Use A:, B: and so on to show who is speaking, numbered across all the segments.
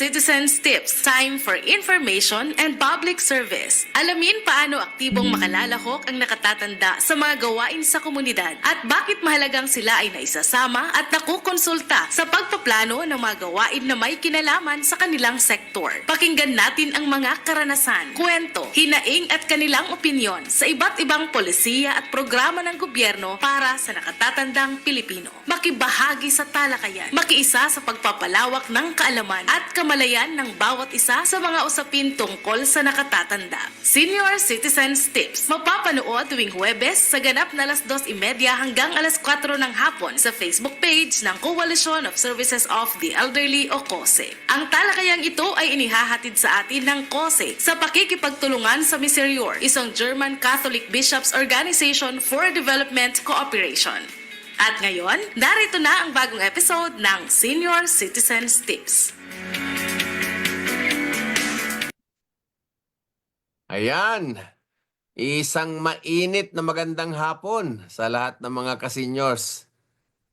A: Citizens Tips, time for information and public service. Alamin paano aktibong makalalahok ang nakatatanda sa mga gawain sa komunidad at bakit mahalagang sila ay naisasama at nakukonsulta sa pagpaplano ng mga gawain na may kinalaman sa kanilang sektor. Pakinggan natin ang mga karanasan, kwento, hinaing at kanilang opinyon sa iba't ibang polisiya at programa ng gobyerno para sa nakatatandang Pilipino. Makibahagi sa talakayan, makiisa sa pagpapalawak ng kaalaman at kamalayan ng bawat isa sa mga usapin tungkol sa nakatatanda. Senior Citizens Tips, mapapanood tuwing Huwebes sa ganap na 2:30 hanggang 4 ng hapon sa Facebook page ng Coalition of Services of the Elderly o COSE. Ang talakayang ito ay inihahatid sa atin ng COSE sa pakikipagtulungan sa Miserior, isang German Catholic Bishops Organization for Development Cooperation. At ngayon, narito na ang bagong episode ng Senior Citizens Tips.
B: Ayan, isang mainit na magandang hapon sa lahat ng mga ka-seniors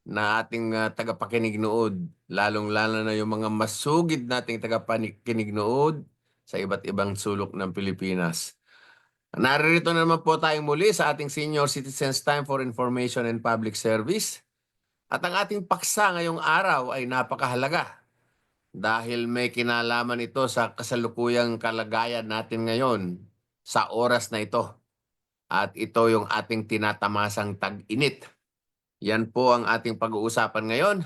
B: na ating tagapakinig nood. Lalong-lalo na yung mga masugid nating tagapakinig nood sa iba't ibang sulok ng Pilipinas. Naririto na naman po tayong muli sa ating Senior Citizens Time for Information and Public Service. At ang ating paksa ngayong araw ay napakahalaga dahil may kinalaman ito sa kasalukuyang kalagayan natin ngayon sa oras na ito. At ito yung ating tinatamasang tag-init. Yan po ang ating pag-uusapan ngayon.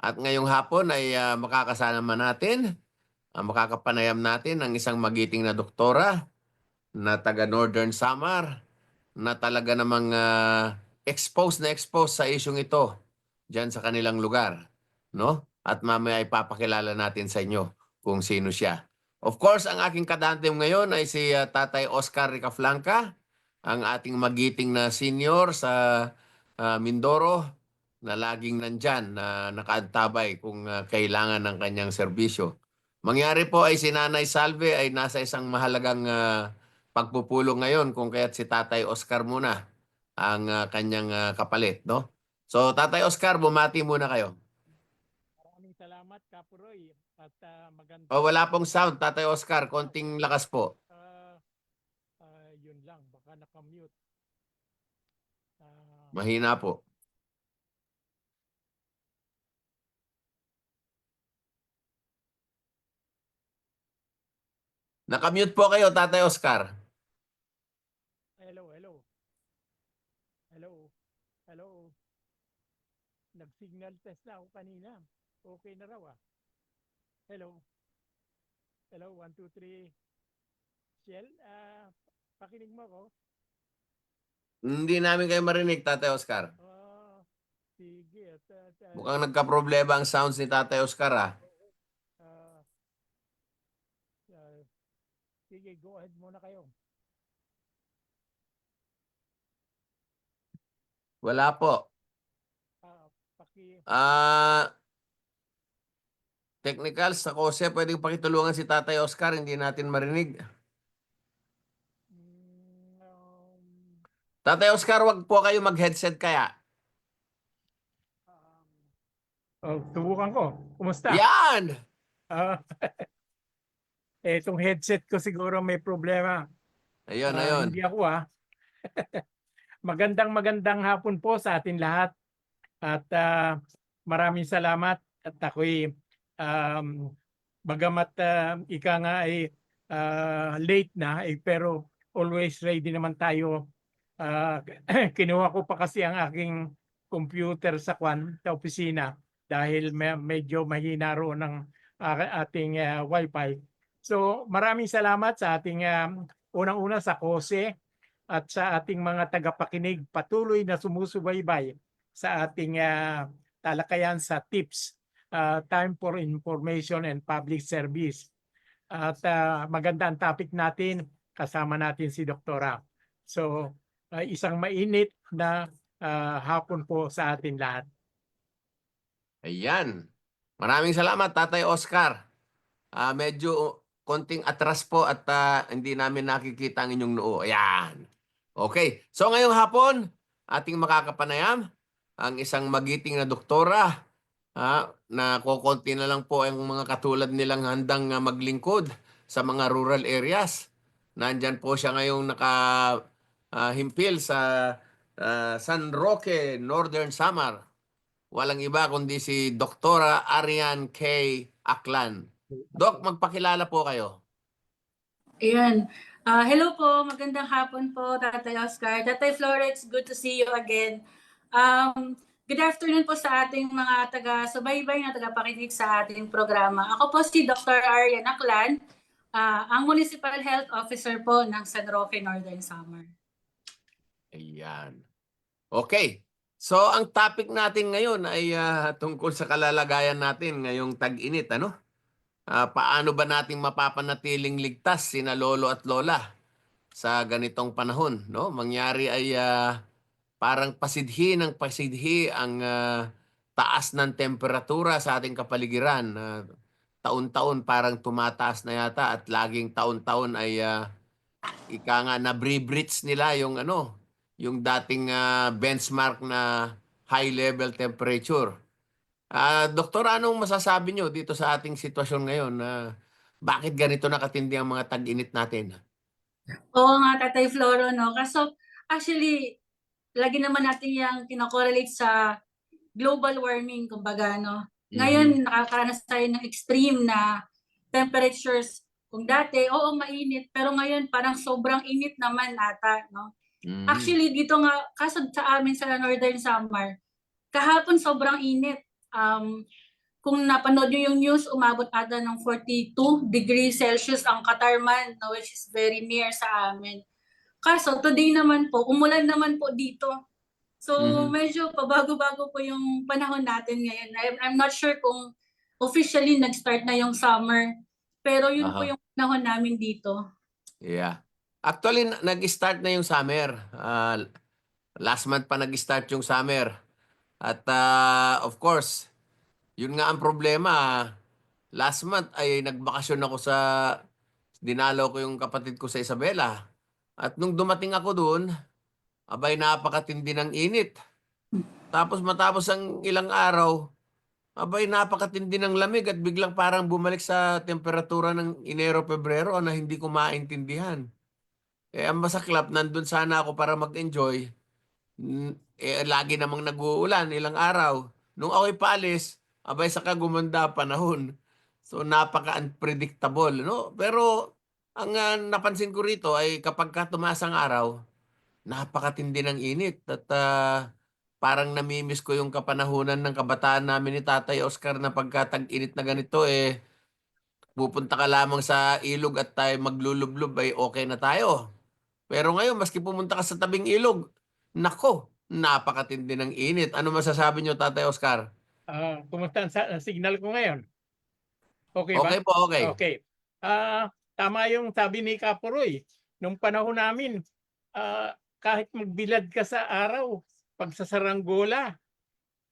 B: At ngayong hapon ay makakasama natin, makakapanayam natin ang isang magiting na doktora na taga Northern Samar na talaga namang exposed sa isyong ito dyan sa kanilang lugar. No? At mamaya ipapakilala natin sa inyo kung sino siya. Of course, ang aking kadantem ngayon ay si Tatay Oscar Ricaflanca, ang ating magiting na senior sa Mindoro na laging nandyan na nakaantabay kung kailangan ng kanyang serbisyo. Mangyari po ay si Nanay Salve ay nasa isang mahalagang pagpupulong ngayon kung kaya't si Tatay Oscar muna ang kanyang kapalit. No? So Tatay Oscar, bumati muna kayo.
C: Maraming salamat, Kapuroy. At maganda.
B: Wala pong sound, Tatay Oscar. Konting lakas po.
C: Yun lang, baka nakamute.
B: Mahina po. Nakamute po kayo, Tatay Oscar.
C: Hello. Nag-signal test na ako kanina. Okay na raw ah. Hello, 1, 2, 3. Shell, pakinig mo ako.
B: Hindi namin kayo marinig, Tatay Oscar.
C: Sige.
B: Mukhang nagka-problema ang sounds ni Tatay Oscar ah.
C: Sige, go ahead muna kayo.
B: Wala po. Technical sa COSE, pwedeng pakitulungan si Tatay Oscar, hindi natin marinig. Tatay Oscar, wag po kayo mag-headset kaya.
C: Subukan ko. Kumusta?
B: Yan!
C: Itong headset ko siguro may problema.
B: Ayun.
C: Hindi ako Magandang hapon po sa atin lahat. At maraming salamat. At ako'y bagamat ika nga ay late na, pero always ready naman tayo. Kinuha ko pa kasi ang aking computer sa opisina dahil medyo mahina roon ng ating wifi. So maraming salamat sa ating unang-una sa COSE at sa ating mga tagapakinig patuloy na sumusubaybay sa ating talakayan sa tips, time for information and public service. At maganda ang topic natin, kasama natin si Doktora. So isang mainit na hapon po sa atin lahat.
B: Ayan. Maraming salamat, Tatay Oscar. Medyo konting atras po at hindi namin nakikita ang inyong noo. Ayan. Okay. So ngayong hapon, ating makakapanayam ang isang magiting na doktora na kokonti na lang po ang mga katulad nilang handang maglingkod sa mga rural areas. Nandyan po siya ngayong himpil sa San Roque, Northern Samar. Walang iba kundi si Doktora Arian K. Aklan. Dok, magpakilala po kayo.
D: Ayan. Hello po, magandang hapon po, Tatay Oscar. Tatay Flores, good to see you again. Good afternoon po sa ating mga taga-subaybay na taga-pakinig sa ating programa. Ako po si Dr. Arian Aklan, ang Municipal Health Officer po ng San Roque, Northern Samar.
B: Ayan. Okay. So, ang topic natin ngayon ay tungkol sa kalalagayan natin ngayong tag-init, ano? Paano ba nating mapapanatiling ligtas sina lolo at lola sa ganitong panahon, no? Mangyari ay parang pasidhi ng pasidhi ang taas ng temperatura sa ating kapaligiran. Taon-taon parang tumataas na yata at laging taon-taon ay ika nga na-breach nila yung yung dating benchmark na high level temperature. Doktor, anong masasabi nyo dito sa ating sitwasyon ngayon? Bakit ganito nakatindi ang mga tag-init natin?
D: Oo nga, Tatay Floro, no? Kaso, actually, lagi naman natin yung kinokorrelate sa global warming, kumbaga, no? Ngayon, nakakaranas tayo ng extreme na temperatures. Kung dati, oo, mainit, pero ngayon parang sobrang init naman ata, no? Actually, dito nga, kaso sa amin sa Northern Samar, kahapon sobrang init. Kung napanood nyo yung news, umabot ata ng 42 degrees Celsius ang Katarman, no, which is very near sa amin. Kaso, today naman po, umulan naman po dito. So, medyo pabago-bago po yung panahon natin ngayon. I'm not sure kung officially nag-start na yung summer, pero yun po yung panahon namin dito.
B: Yeah. Actually, nag-start na yung summer. Last month pa nag-start yung summer. At of course, yun nga ang problema. Last month ay nagbakasyon ako dinalaw ko yung kapatid ko sa Isabela. At nung dumating ako doon, abay napakatindi ng init. Tapos matapos ang ilang araw, abay napakatindi ng lamig at biglang parang bumalik sa temperatura ng Enero-Pebrero na hindi ko maintindihan. Ang masaklap, nandun sana ako para mag-enjoy. Lagi namang nag-uulan ilang araw. Nung ako'y paalis, abay saka gumanda panahon. So napaka-unpredictable, no? Pero ang napansin ko rito ay kapag tumaas ang araw, napakatindi ng init at parang namimiss ko yung kapanahunan ng kabataan namin ni Tatay Oscar na pagka tag-init na ganito pupunta ka lamang sa ilog at tayo maglulublob ay okay na tayo. Pero ngayon, maski pumunta ka sa tabing ilog, nako, napakatindi ng init. Ano masasabi nyo, Tatay Oscar?
C: Kumusta ang signal ko ngayon? Okay ba?
B: Okay po, okay.
C: Okay. Tama yung sabi ni Kapuroy. Nung panahon namin, kahit magbilad ka sa araw, pag sa saranggola,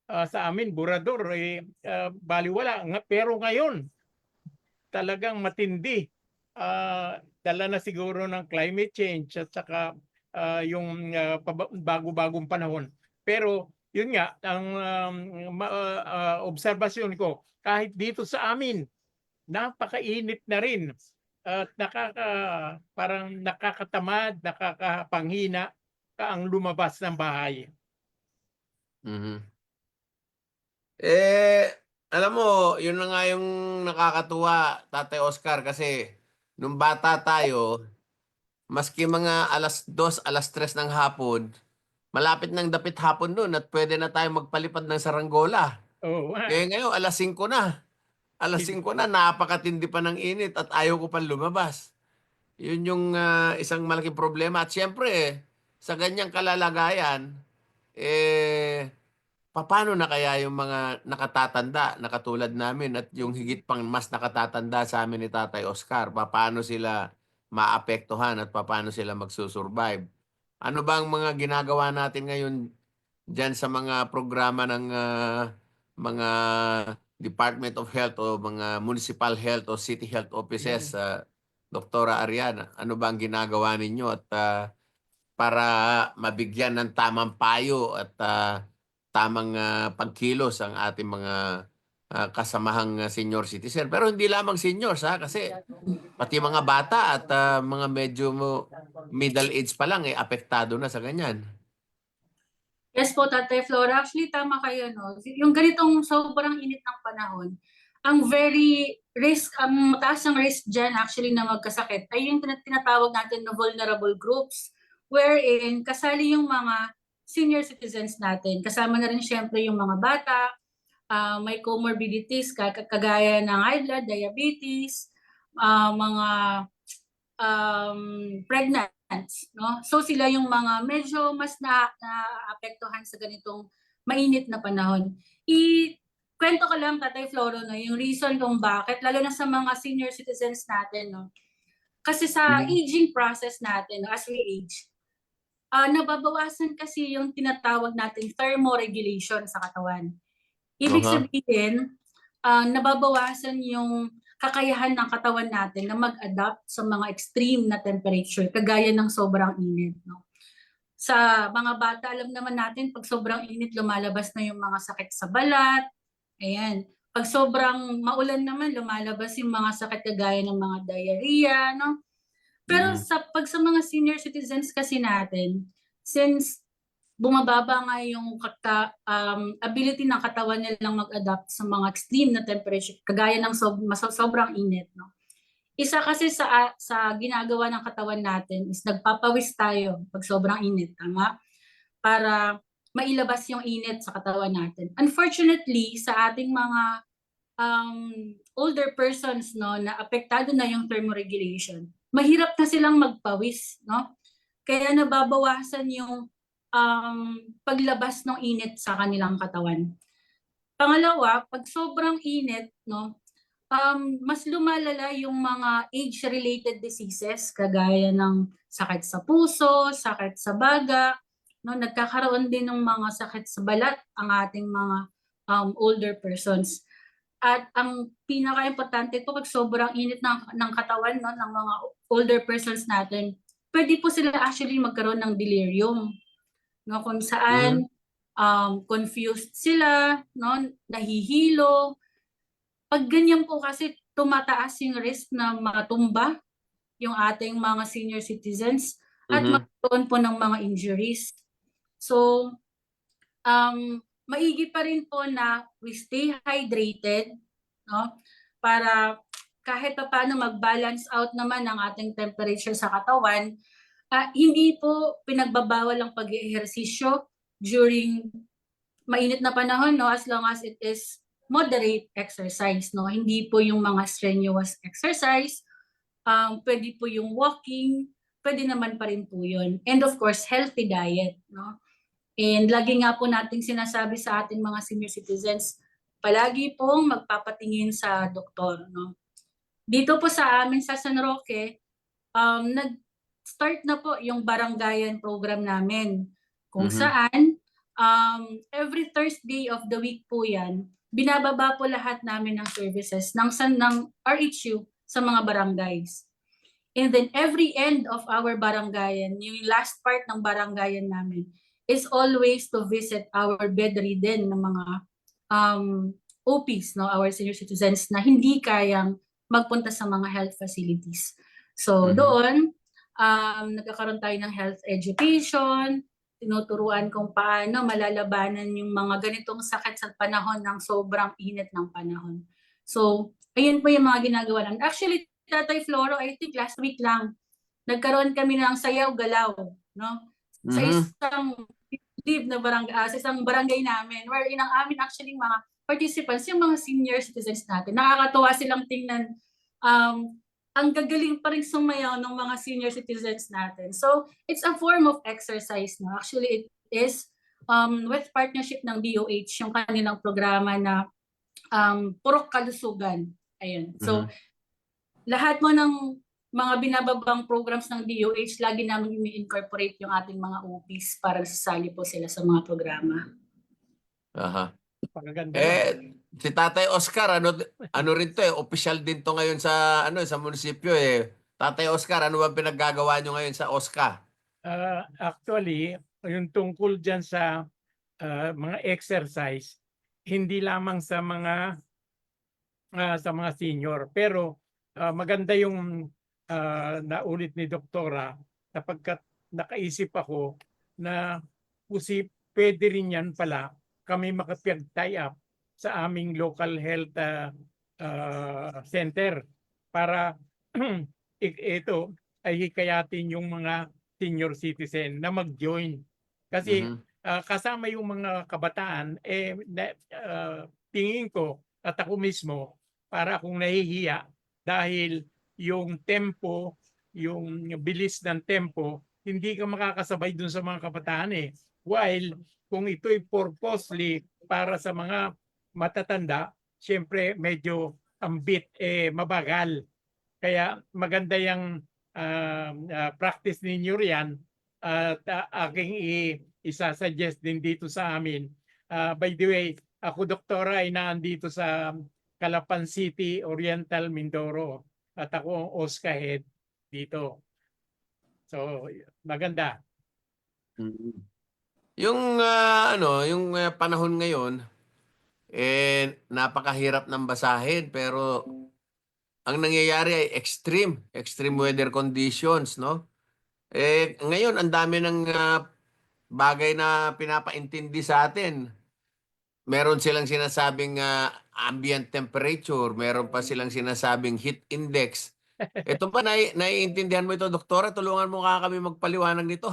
C: sa amin, burador, baliwala. Pero ngayon, talagang matindi. Dala na siguro ng climate change at saka yung bago-bagong panahon. Pero yun nga, ang obserbasyon ko, kahit dito sa amin, napakainit na rin. At parang nakakatamad, nakakapanghina ka ang lumabas ng bahay.
B: Alam mo, yun na nga yung nakakatuwa, Tatay Oscar, kasi nung bata tayo, maski mga 2:00, 3:00 ng hapon, malapit ng dapit hapon nun at pwede na tayo magpalipad ng saranggola.
C: Oo.
B: Ngayon, 5:00 na. 5:00 na, napakatindi pa ng init at ayaw ko pang lumabas. Yun yung isang malaking problema. At syempre, sa ganyang kalalagayan, paano na kaya yung mga nakatatanda na katulad namin at yung higit pang mas nakatatanda sa amin ni Tatay Oscar? Paano sila maapektuhan at paano sila magsusurvive? Ano ba ang mga ginagawa natin ngayon dyan sa mga programa ng mga Department of Health o mga Municipal Health o City Health Offices, Doktora Ariana? Ano ba ang ginagawa ninyo at para mabigyan ng tamang payo at tamang pagkilos ang ating mga kasamahang senior citizen. Pero hindi lamang seniors kasi pati mga bata at mga medyo middle age pa lang apektado na sa ganyan.
D: Yes po, Tatay Flora. Actually, tama kayo, no? Yung ganitong sobrang init ng panahon, ang mataas ang risk dyan actually na magkasakit ay yung tinatawag natin na vulnerable groups, wherein kasali yung mga senior citizens natin. Kasama na rin syempre yung mga bata, may comorbidities, kagaya ng high blood, diabetes, mga pregnants, no? So sila yung mga medyo mas naapektuhan sa ganitong mainit na panahon. Kwento ko lang, Tatay Floro, no, yung reason kung bakit, lalo na sa mga senior citizens natin, no? Kasi sa aging process natin, no, as we age, nababawasan kasi yung tinatawag nating thermoregulation sa katawan. Ibig sabihin, nababawasan yung kakayahan ng katawan natin na mag-adapt sa mga extreme na temperature, kagaya ng sobrang init. No? Sa mga bata, alam naman natin, pag sobrang init, lumalabas na yung mga sakit sa balat. Ayan. Pag sobrang maulan naman, lumalabas yung mga sakit kagaya ng mga diarrhea. No? Pero pag sa mga senior citizens kasi natin, since bumababa nga yung ability ng katawan nilang mag-adapt sa mga extreme na temperature, kagaya ng sobrang init. No? Isa kasi sa ginagawa ng katawan natin is nagpapawis tayo pag sobrang init, tama? Para mailabas yung init sa katawan natin. Unfortunately, sa ating mga older persons, no, na apektado na yung thermoregulation, mahirap na silang magpawis, no? Kaya nababawasan yung paglabas ng init sa kanilang katawan. Pangalawa, pag sobrang init, no, mas lumalala yung mga age-related diseases kagaya ng sakit sa puso, sakit sa baga, no, nagkakaroon din ng mga sakit sa balat ang ating mga older persons. At ang pinaka-importante po pag sobrang init ng katawan, no, ng mga older persons natin, pwede po sila actually magkaroon ng delirium, no, kung saan confused sila, no, nahihilo. Pag ganyan po kasi tumataas yung risk na matumba yung ating mga senior citizens at magkaroon po ng mga injuries. So, maigi pa rin po na we stay hydrated, no? Para kahit pa paano mag-balance out naman ang ating temperature sa katawan, hindi po pinagbabawal ang pag-ehersisyo during mainit na panahon, no, as long as it is moderate exercise, no. Hindi po yung mga strenuous exercise, pwede po yung walking, pwede naman pa rin po yun. And of course, healthy diet, no. And lagi nga po nating sinasabi sa ating mga senior citizens, palagi pong magpapatingin sa doktor, no. Dito po sa amin sa San Roque, nag-start na po yung barangayan program namin, kung saan every Thursday of the week po yan, binababa po lahat namin ng services ng RHU sa mga barangays. And then every end of our barangayan, yung last part ng barangayan namin, is always to visit our bedridden ng mga OPs, no, our senior citizens na hindi kayang magpunta sa mga health facilities. So doon, nagkakaroon tayo ng health education, tinuturuan kung paano malalabanan yung mga ganitong sakit sa panahon ng sobrang init ng panahon. So, ayun po yung mga ginagawa namin. Actually, Tatay Floro, I think last week lang, nagkaroon kami ng sayaw-galaw, no? Sa isang sa isang barangay namin, wherein ang amin actually mga participants, yung mga senior citizens natin. Nakakatuwa silang tingnan. Ang gagaling pa rin sumayaw ng mga senior citizens natin. So, it's a form of exercise. No? Actually, it is with partnership ng DOH, yung kanilang programa na Purok Kalusugan. Ayun. So, lahat mo ng mga binababang programs ng DOH, lagi namin i-incorporate yung ating mga OPs para sasali po sila sa mga programa.
B: Aha.
C: Pagaganda.
B: Si Tatay Oscar, ano rin to official din to ngayon sa sa munisipyo Tatay Oscar, ano ba pinaggagawa nyo ngayon sa OSCA?
C: Actually, yung tungkol dyan sa mga exercise, hindi lamang sa mga sa mga senior. Pero maganda yung naulit ni Doktora sapagkat nakaisip ako na pwede rin yan pala kami makapag-tie up sa aming local health center para ito ay hikayatin yung mga senior citizen na mag-join. Kasi
B: Mhm.
C: kasama yung mga kabataan, tingin ko at ako mismo, para akong nahihiya dahil yung tempo, yung bilis ng tempo, hindi ka makakasabay dun sa mga kabataan eh. While kung ito'y purposely para sa mga matatanda, siyempre medyo ang beat mabagal. Kaya maganda yung practice ninyo riyan at aking isasuggest din dito sa amin. By the way, ako Doktora ay naandito sa Calapan City, Oriental, Mindoro at ako ang OSCA head dito. So maganda.
B: Mhm. Yung yung panahon ngayon napakahirap ng basahin pero ang nangyayari ay extreme weather conditions, no? Ngayon ang dami ng bagay na pinapaintindi sa atin. Meron silang sinasabing ambient temperature, meron pa silang sinasabing heat index. Ito ba naiintindihan mo ito, Doktora? Tulungan mo nga kami magpaliwanag nito.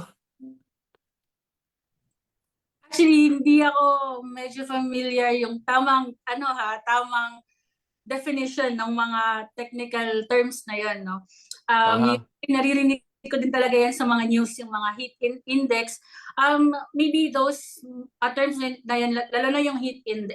D: Actually, hindi ako medyo familiar yung tamang definition ng mga technical terms na yon, no?
B: Aha.
D: Naririnig ko din talaga yan sa mga news, yung mga index. Maybe those terms na yan, lalo na yung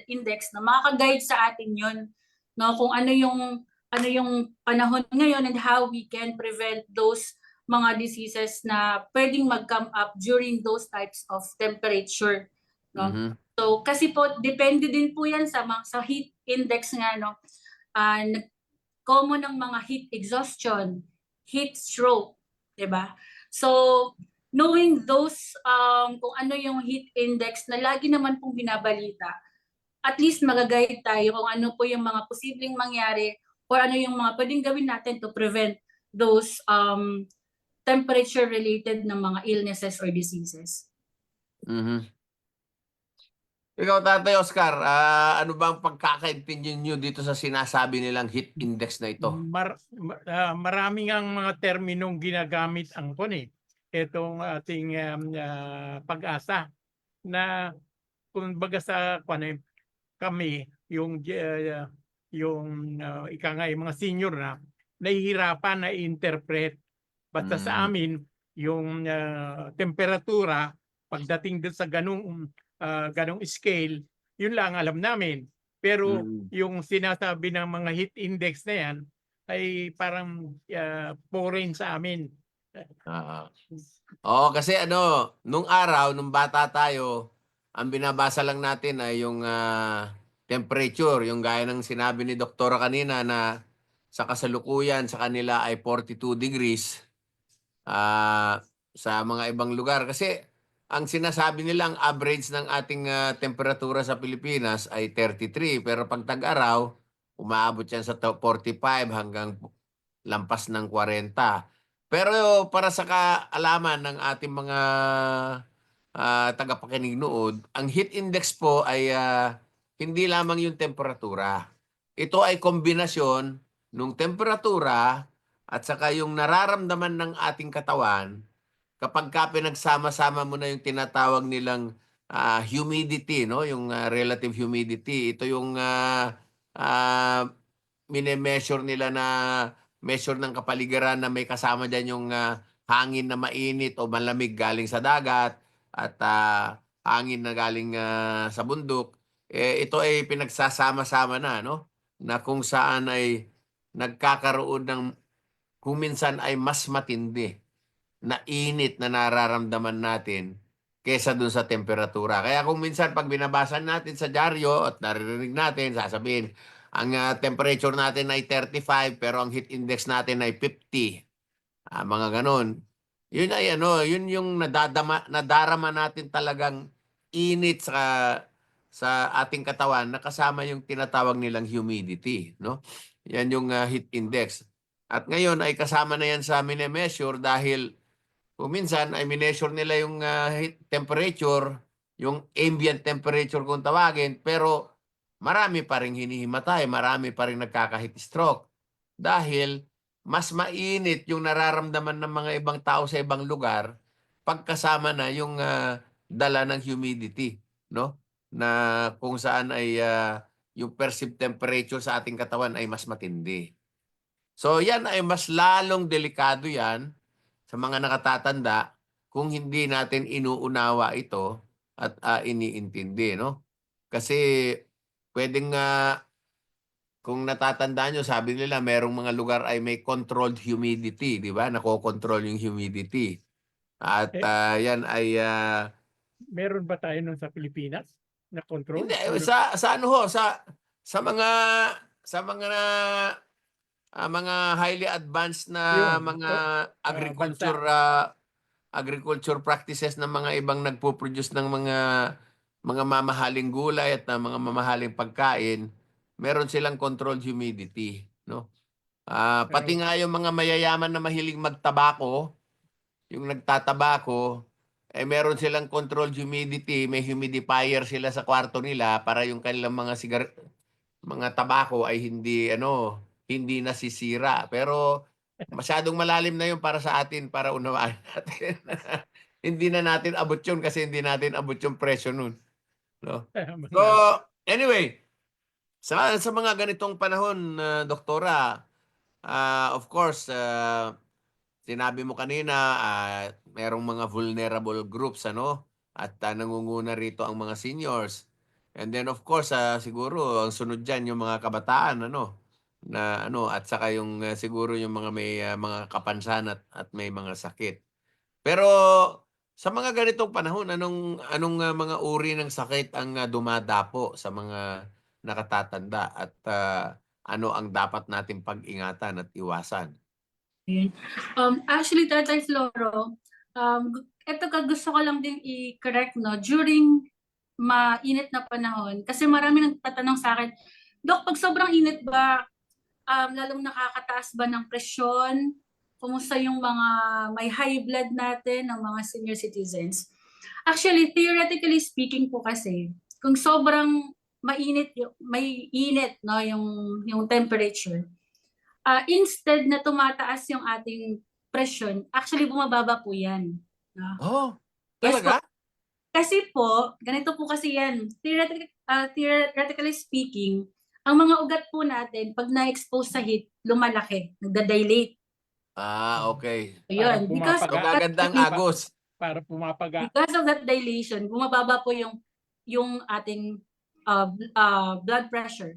D: index, na makaka-guide sa atin yun, no? Kung ano yung panahon ngayon and how we can prevent those mga diseases na pwedeng mag-come up during those types of temperature, no?
B: Mhm.
D: So kasi po depende din po yan sa heat index nga, no. Common ng mga heat exhaustion, heat stroke, 'di ba? So knowing those kung ano yung heat index na lagi naman pong binabalita, at least magaguide tayo kung ano po yung mga posibleng mangyari or ano yung mga pwedeng gawin natin to prevent those temperature related na mga illnesses or diseases.
B: Mhm. Ikaw, Tatay Oscar, ano ba ang pagkakaintindi niyo dito sa sinasabi nilang heat index na ito?
C: Maraming ang mga terminong ginagamit ang itong ating pag-asa na kumbaga sa kami ika nga yung mga senior na nahihirapan na i-interpret. Basta sa
B: Mm.
C: amin yung temperatura pagdating doon sa ganung scale, yun lang alam namin. Pero
B: Mm.
C: yung sinasabi ng mga heat index na yan ay parang foreign sa amin.
B: Oo. Oo, kasi nung araw, nung bata tayo, ang binabasa lang natin ay yung temperature, yung gaya ng sinabi ni Doktora kanina na sa kasalukuyan sa kanila ay 42 degrees sa mga ibang lugar. Kasi ang sinasabi nila, ang average ng ating temperatura sa Pilipinas ay 33. Pero pag tag-araw, umaabot yan sa 45 hanggang lampas ng 40. Pero para sa kaalaman ng ating mga tagapakinig nood, ang heat index po ay hindi lamang yung temperatura. Ito ay kombinasyon ng temperatura at saka yung nararamdaman ng ating katawan kapag ka pinagsama-sama mo na yung tinatawag nilang humidity, no? Yung relative humidity. Ito yung mine-measure nila na measure ng kapaligiran na may kasama dyan yung hangin na mainit o malamig galing sa dagat at hangin na galing sa bundok. Ito ay pinagsasama-sama na, no? Na kung saan ay nagkakaroon ng kung minsan ay mas matindi na init na nararamdaman natin kesa dun sa temperatura. Kaya kung minsan pag binabasa natin sa dyaryo at naririnig natin, sasabihin, ang temperature natin ay 35 pero ang heat index natin ay 50. Mga ganon. Yun ay yun yung nadarama natin talagang init sa ating katawan na kasama yung tinatawag nilang humidity, no? Yan yung heat index. At ngayon ay kasama na yan sa mine-measure dahil kung minsan ay minessure nila yung heat temperature, yung ambient temperature kung tawagin, pero marami pa ring hinihimatay, marami pa ring nagkaka-heat stroke dahil mas mainit yung nararamdaman ng mga ibang tao sa ibang lugar pagkasama na yung dala ng humidity, no? Na kung saan ay yung perceived temperature sa ating katawan ay mas matindi. So yan ay mas lalong delikado yan sa mga nakatatanda kung hindi natin inuunawa ito at iniintindi, no? Kasi pwedeng kung natatandaan nyo, sabi nila merong mga lugar ay may controlled humidity, di ba? Nakokontrol yung humidity. At yan ay
C: Meron ba tayo nun sa Pilipinas na control?
B: hindi sa ano ho sa mga mga highly advanced na
C: Yun,
B: mga
C: bansa.
B: agriculture practices ng mga ibang nagpo-produce ng mga mamahaling gulay at mga mamahaling pagkain, meron silang controlled humidity, no? Pati nga yung mga mayayaman na mahilig magtabako, yung nagtatabako, meron silang controlled humidity, may humidifier sila sa kwarto nila para yung kanilang mga tabako ay hindi nasisira. Pero masyadong malalim na yun para sa atin, para unawaan natin. Hindi na natin abot yun kasi hindi natin abot yung presyo nun, no? So, anyway, sa mga ganitong panahon, Doktora, of course, sinabi mo kanina, merong mga vulnerable groups, ano? At nangunguna rito ang mga seniors. And then of course, siguro ang sunod diyan yung mga kabataan, at saka yung siguro yung mga may mga kapansanan at may mga sakit. Pero sa mga ganitong panahon, anong mga uri ng sakit ang dumadapo sa mga nakatatanda at ano ang dapat nating pag-ingatan at iwasan?
D: Actually, Tatay Floro, ito gusto ko lang din i-correct, no, during mainit na panahon, kasi marami nagtatanong sa akin, Dok, pag sobrang init ba, lalong nakakataas ba ng presyon? Kumusta yung mga may high blood natin, ng mga senior citizens? Actually, theoretically speaking po kasi, kung sobrang may init, no, yung temperature, instead na tumataas yung ating presyon, actually bumababa po yan. No?
B: Oh,
D: Yes po.
B: talaga?
D: Kasi po, ganito po kasi yan. Theoretically speaking, ang mga ugat po natin, pag na-expose sa heat, lumalaki, nagda-dilate.
B: Okay.
D: Ayun.
C: Parang
B: So, gaganda ang agos.
C: Para pumapaga.
D: Because of that dilation, bumababa po yung ating blood pressure.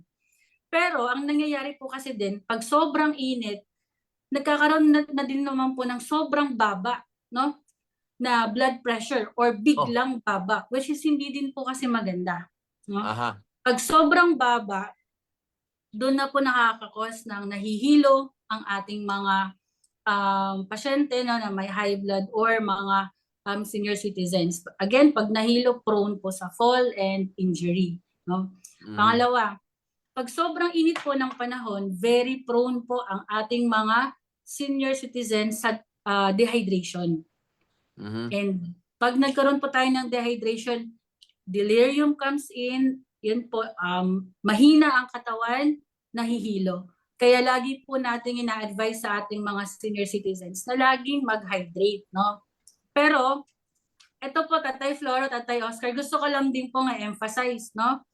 D: Pero ang nangyayari po kasi din, pag sobrang init, nagkakaroon na din naman po ng sobrang baba, no? Na blood pressure or biglang baba, which is hindi din po kasi maganda, no?
B: Aha.
D: Pag sobrang baba, doon na po nakakakos ng nahihilo ang ating mga pasyente, no, na may high blood or mga senior citizens. Again, pag nahilo, prone po sa fall and injury, no? Pangalawa, pag sobrang init po ng panahon, very prone po ang ating mga senior citizens sa dehydration. And pag nagkaroon po tayo ng dehydration, delirium comes in, yun po, mahina ang katawan, nahihilo. Kaya lagi po natin ina-advise sa ating mga senior citizens na laging mag-hydrate, no? Pero, ito po, Tatay Floro, Tatay Oscar, gusto ko lang din po nga-emphasize, no?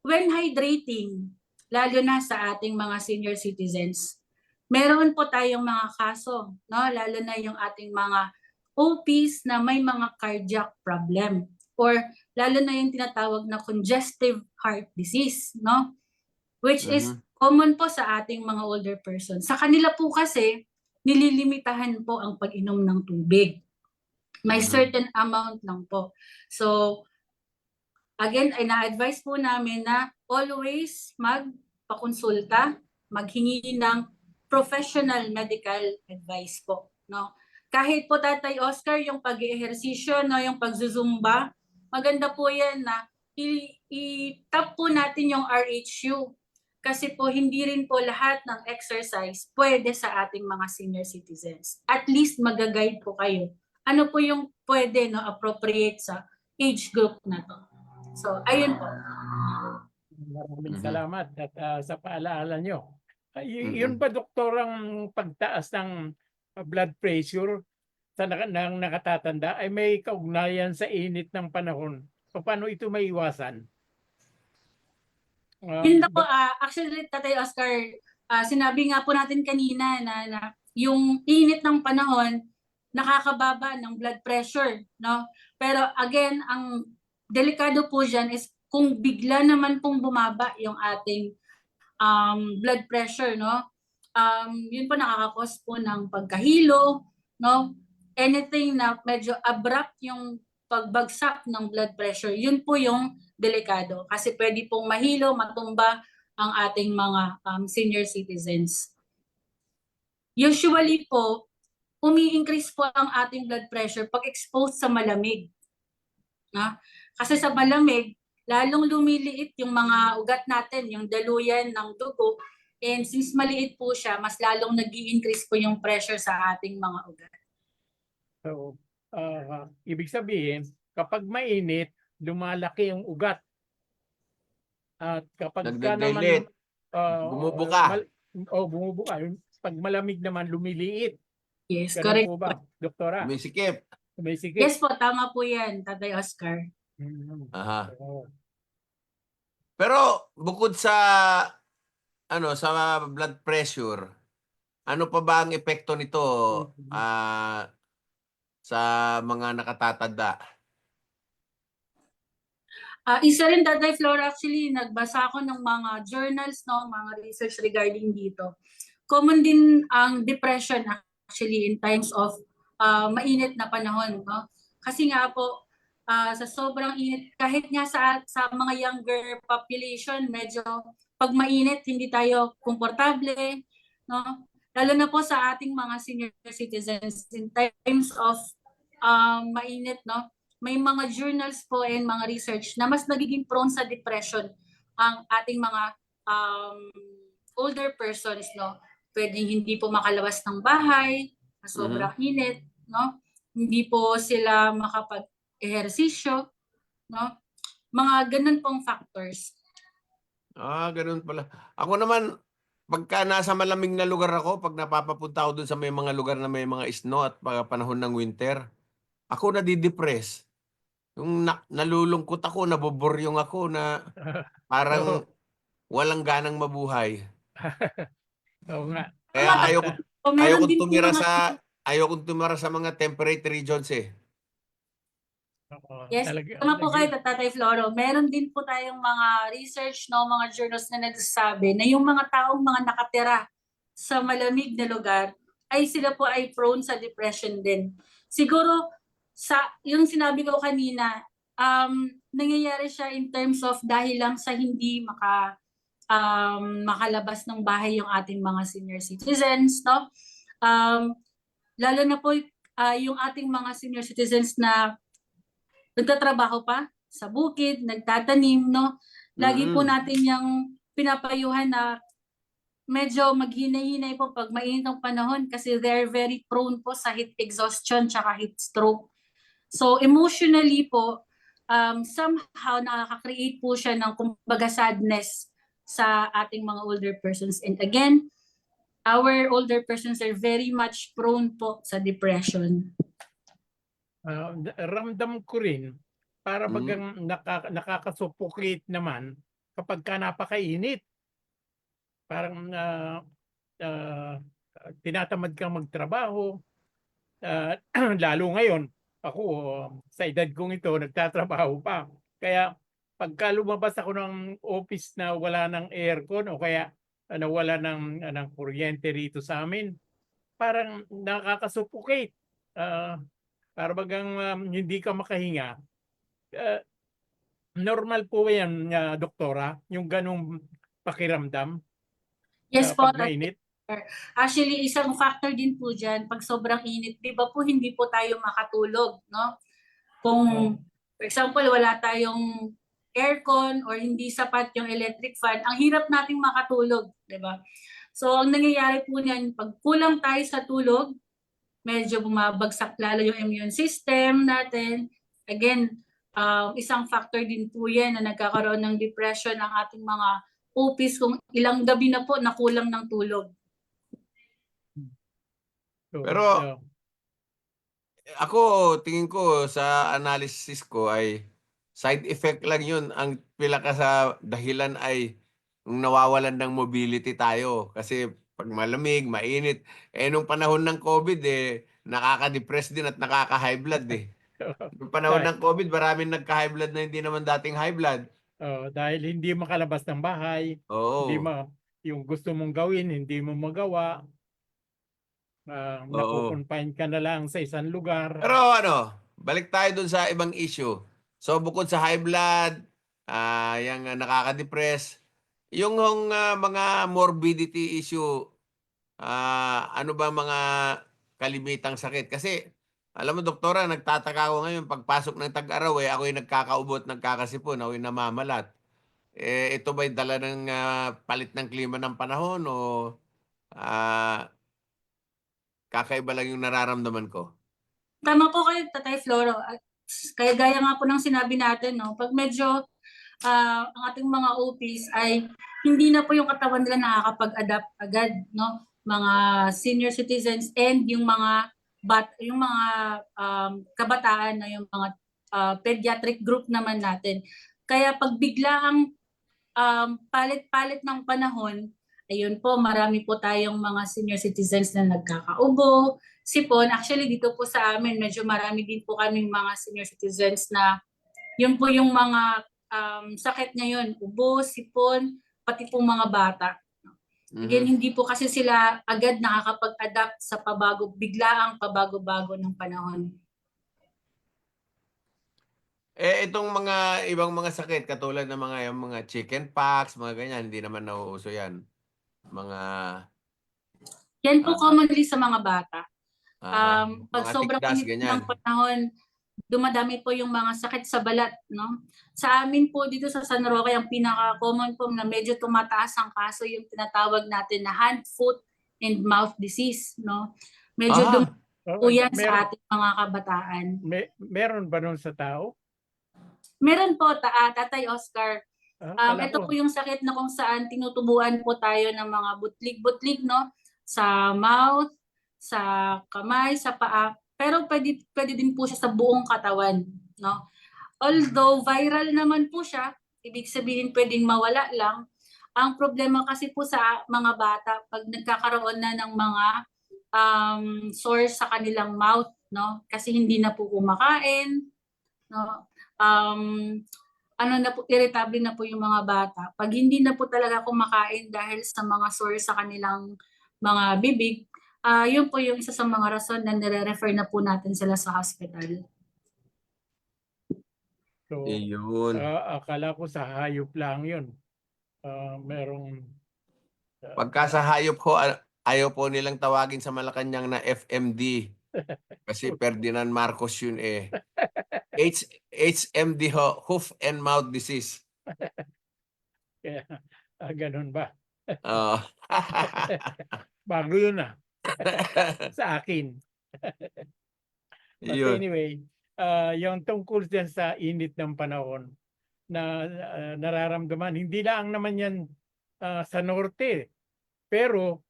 D: When hydrating, lalo na sa ating mga senior citizens, meron po tayong mga kaso, no? Lalo na yung ating mga OPs na may mga cardiac problem or lalo na yung tinatawag na congestive heart disease, no? Which is common po sa ating mga older persons. Sa kanila po kasi, nililimitahan po ang pag-inom ng tubig. May certain amount lang po. So, again, ay na-advise po namin na always magpakonsulta, maghingi ng professional medical advice po, no? Kahit po Tatay Oscar, yung pag-ehersisyo, no, yung pagzuzumba, maganda po yan na i-tap po natin yung RHU. Kasi po hindi rin po lahat ng exercise pwede sa ating mga senior citizens. At least mag-guide po kayo. Ano po yung pwede appropriate sa age group na to. So, ayun po.
C: Maraming
B: Mhm.
C: salamat at sa paalaala nyo. Yun
B: Mhm.
C: ba, doktor, ang pagtaas ng blood pressure sa ng nakatatanda ay may kaugnayan sa init ng panahon? Paano ito maiwasan?
D: Yun na po, actually, Tatay Oscar, sinabi nga po natin kanina na yung init ng panahon, nakakababa ng blood pressure, no? Pero again, ang delikado po dyan is kung bigla naman pong bumaba yung ating blood pressure, no? Yun po nakakakos po ng pagkahilo, no? Anything na medyo abrupt yung pagbagsak ng blood pressure, yun po yung delikado. Kasi pwede pong mahilo, matumba ang ating mga senior citizens. Usually po, umi-increase po ang ating blood pressure pag exposed sa malamig. Na? Kasi sa malamig, lalong lumiliit yung mga ugat natin, yung daluyan ng dugo. And since maliit po siya, mas lalong nag-i-increase po yung pressure sa ating mga ugat.
C: So, ibig sabihin, kapag mainit, lumalaki yung ugat. At kapag ka naman
B: Nagde-dilate. Bumubuka.
C: bumubuka. Pag malamig naman, lumiliit.
D: Yes,
C: Ganun
D: correct.
C: po ba, doktora?
B: Sumisikip.
C: May sikip.
D: Yes po, tama po yan, Tatay Oscar.
B: Aha.
C: Oo.
B: Pero bukod sa sa blood pressure, ano pa ba ang epekto nito sa mga nakatatanda?
D: Isa rin, Tatay Flora, actually, nagbasa ako ng mga journals, no, mga research regarding dito. Common din ang depression actually in times of mainit na panahon, no? Kasi nga po, sa sobrang init, kahit nga sa mga younger population, medyo pag mainit, hindi tayo komportable, no? Lalo na po sa ating mga senior citizens in times of mainit, no? May mga journals po and mga research na mas nagiging prone sa depression ang ating mga older persons, no? Pwedeng hindi po makalabas ng bahay, sobrang init, no? Hindi po sila makapag-ehersisyo, no? Mga ganun pong factors.
B: Ganun pala. Ako naman, pagka nasa malamig na lugar ako, pag napapapunta ako dun sa may mga lugar na may mga snow at panahon ng winter, ako nadidepress. Yung nalulungkot ako, nabuburyong ako na parang walang ganang mabuhay.
C: Oo nga.
B: Kaya
D: Meron din po mga
B: ayokong tumira sa mga temperate regions eh.
C: Oo,
D: Yes,
C: talaga.
D: tama po kayo, Tatay Floro. Meron din po tayong mga research, no, mga journals na nagsasabi na yung mga taong mga nakatira sa malamig na lugar ay sila po ay prone sa depression din. Siguro, yung sinabi ko kanina, nangyayari siya in terms of dahil lang sa hindi makalabas ng bahay yung ating mga senior citizens, no? Lalo na po yung ating mga senior citizens na nagtatrabaho pa sa bukid, nagtatanim, no? Lagi po natin yung pinapayuhan na medyo maghinay-hinay po pag mainit ang panahon kasi they're very prone po sa heat exhaustion tsaka heat stroke. So emotionally po, somehow nakaka-create po siya ng kumbaga sadness sa ating mga older persons. And again, our older persons are very much prone po sa depression.
C: Ramdam ko rin para bagang nakakasuffocate naman kapag ka napakainit. Parang tinatamad kang magtrabaho. Lalo ngayon, ako sa edad kong ito, nagtatrabaho pa. Kaya pagka lumabas ako ng office na wala ng aircon o kaya nawala ng kuryente rito sa amin, parang nakakasuffocate. Para bagang hindi ka makahinga. Normal po yan, doktora, yung ganong pakiramdam
D: Yes po,
C: pag mainit?
D: Actually, isang factor din po dyan, pag sobrang init, di ba po hindi po tayo makatulog, no? Kung, for example, wala tayong aircon or hindi sapat yung electric fan, ang hirap nating makatulog, 'di ba? So ang nangyayari po niyan, pag kulang tayo sa tulog, medyo bumabagsak lalo yung immune system natin. Again, isang factor din po yan na nagkakaroon ng depression ng ating mga OPs kung ilang gabi na po nakulang ng tulog.
C: So,
B: Pero ako, tingin ko sa analysis ko ay side effect lang yun. Ang pilaka sa dahilan ay yung nawawalan ng mobility tayo. Kasi pag malamig, mainit. Nung panahon ng COVID, nakaka-depress din at nakaka-high blood eh. Yung panahon ng COVID, maraming nagka-high blood na hindi naman dating high blood.
C: dahil hindi makalabas ng bahay, hindi
B: Oo.
C: yung gusto mong gawin, hindi mo magawa.
B: Oo.
C: Nakukonfine ka na lang sa isang lugar.
B: Pero balik tayo dun sa ibang issue. So bukod sa high blood, yung nakaka-depress, yung mga morbidity issue, ano ba mga kalimitang sakit? Kasi alam mo doktora, nagtataka ako ngayon pagpasok ng tag-araw ako'y nagkakaubo at nagkakasipon, ako'y namamalat. Ito ba'y dala ng palit ng klima ng panahon o kakaiba lang yung nararamdaman ko?
D: Tama po kayo, Tatay Floro. Kaya gaya nga po ng sinabi natin, no, pag medyo ang ating mga OPs ay hindi na po yung katawan nila nakakapag-adapt agad, no? Mga senior citizens and yung mga kabataan na yung mga pediatric group naman natin. Kaya pag biglaang palit-palit ng panahon, ayun po, marami po tayong mga senior citizens na nagkakaubo, sipon. Actually, dito po sa amin, medyo marami din po kaming mga senior citizens na yun po yung mga sakit ngayon, ubo, sipon, pati po mga bata. Again, hindi po kasi sila agad nakakapag-adapt sa biglaang pabago-bago ng panahon.
B: Itong mga ibang mga sakit katulad ng yung mga chicken pox, mga ganyan, hindi naman nauuso yan. Mga
D: Yan po commonly sa mga bata. Pag
B: mga
D: sobrang
B: tikdas,
D: init
B: ganyan.
D: ng panahon, dumadami po yung mga sakit sa balat, no? Sa amin po dito sa San Roque, ang pinaka-common po na medyo tumataas ang kaso yung tinatawag natin na hand, foot, and mouth disease, no? Medyo po yan sa ating mga kabataan.
C: Meron ba nun sa tao?
D: Meron po, Tatay Oscar. Ito po yung sakit na kung saan tinutubuan po tayo ng mga butlig-butlig, no? Sa mouth, sa kamay, sa paa. Pero pwede din po siya sa buong katawan, no? Although viral naman po siya, ibig sabihin pwedeng mawala lang. Ang problema kasi po sa mga bata, pag nagkakaroon na ng mga sores sa kanilang mouth, no? Kasi hindi na po kumakain, no? Irritable na po yung mga bata. Pag hindi na po talaga kumakain dahil sa mga sores sa kanilang mga bibig, yun po yung isa sa mga rason na nire-refer na po natin sila sa hospital.
C: So,
B: Iyon.
C: akala ko sa hayop lang yun. Merong...
B: Pagka sa hayop ko, ayaw po nilang tawagin sa Malacanang na FMD. Kasi Ferdinand Marcos yun eh. HMD hoof and mouth disease.
C: Ganun ba? Bago yun sa akin. But anyway, yung tungkol dyan sa init ng panahon na nararamdaman, hindi lang naman yan sa norte. Pero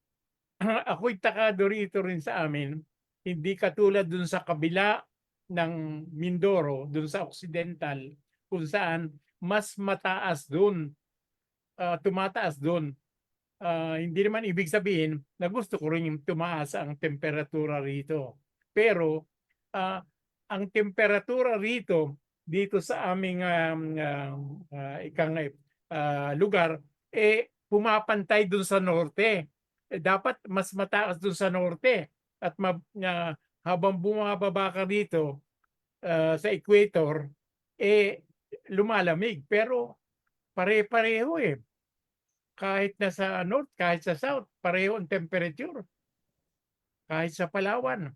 C: ako'y takado rito rin sa amin, hindi katulad dun sa kabila ng Mindoro, dun sa Occidental, kung saan mas mataas dun, tumataas dun. Hindi naman ibig sabihin na gusto ko rin yung tumaas ang temperatura rito. Pero ang temperatura rito, dito sa aming lugar, pumapantay dun sa norte. Dapat mas mataas dun sa norte. At habang bumababa ka dito sa equator, lumalamig. Pero pare-pareho kahit nasa north, kahit sa south, pareho ang temperature. Kahit sa Palawan.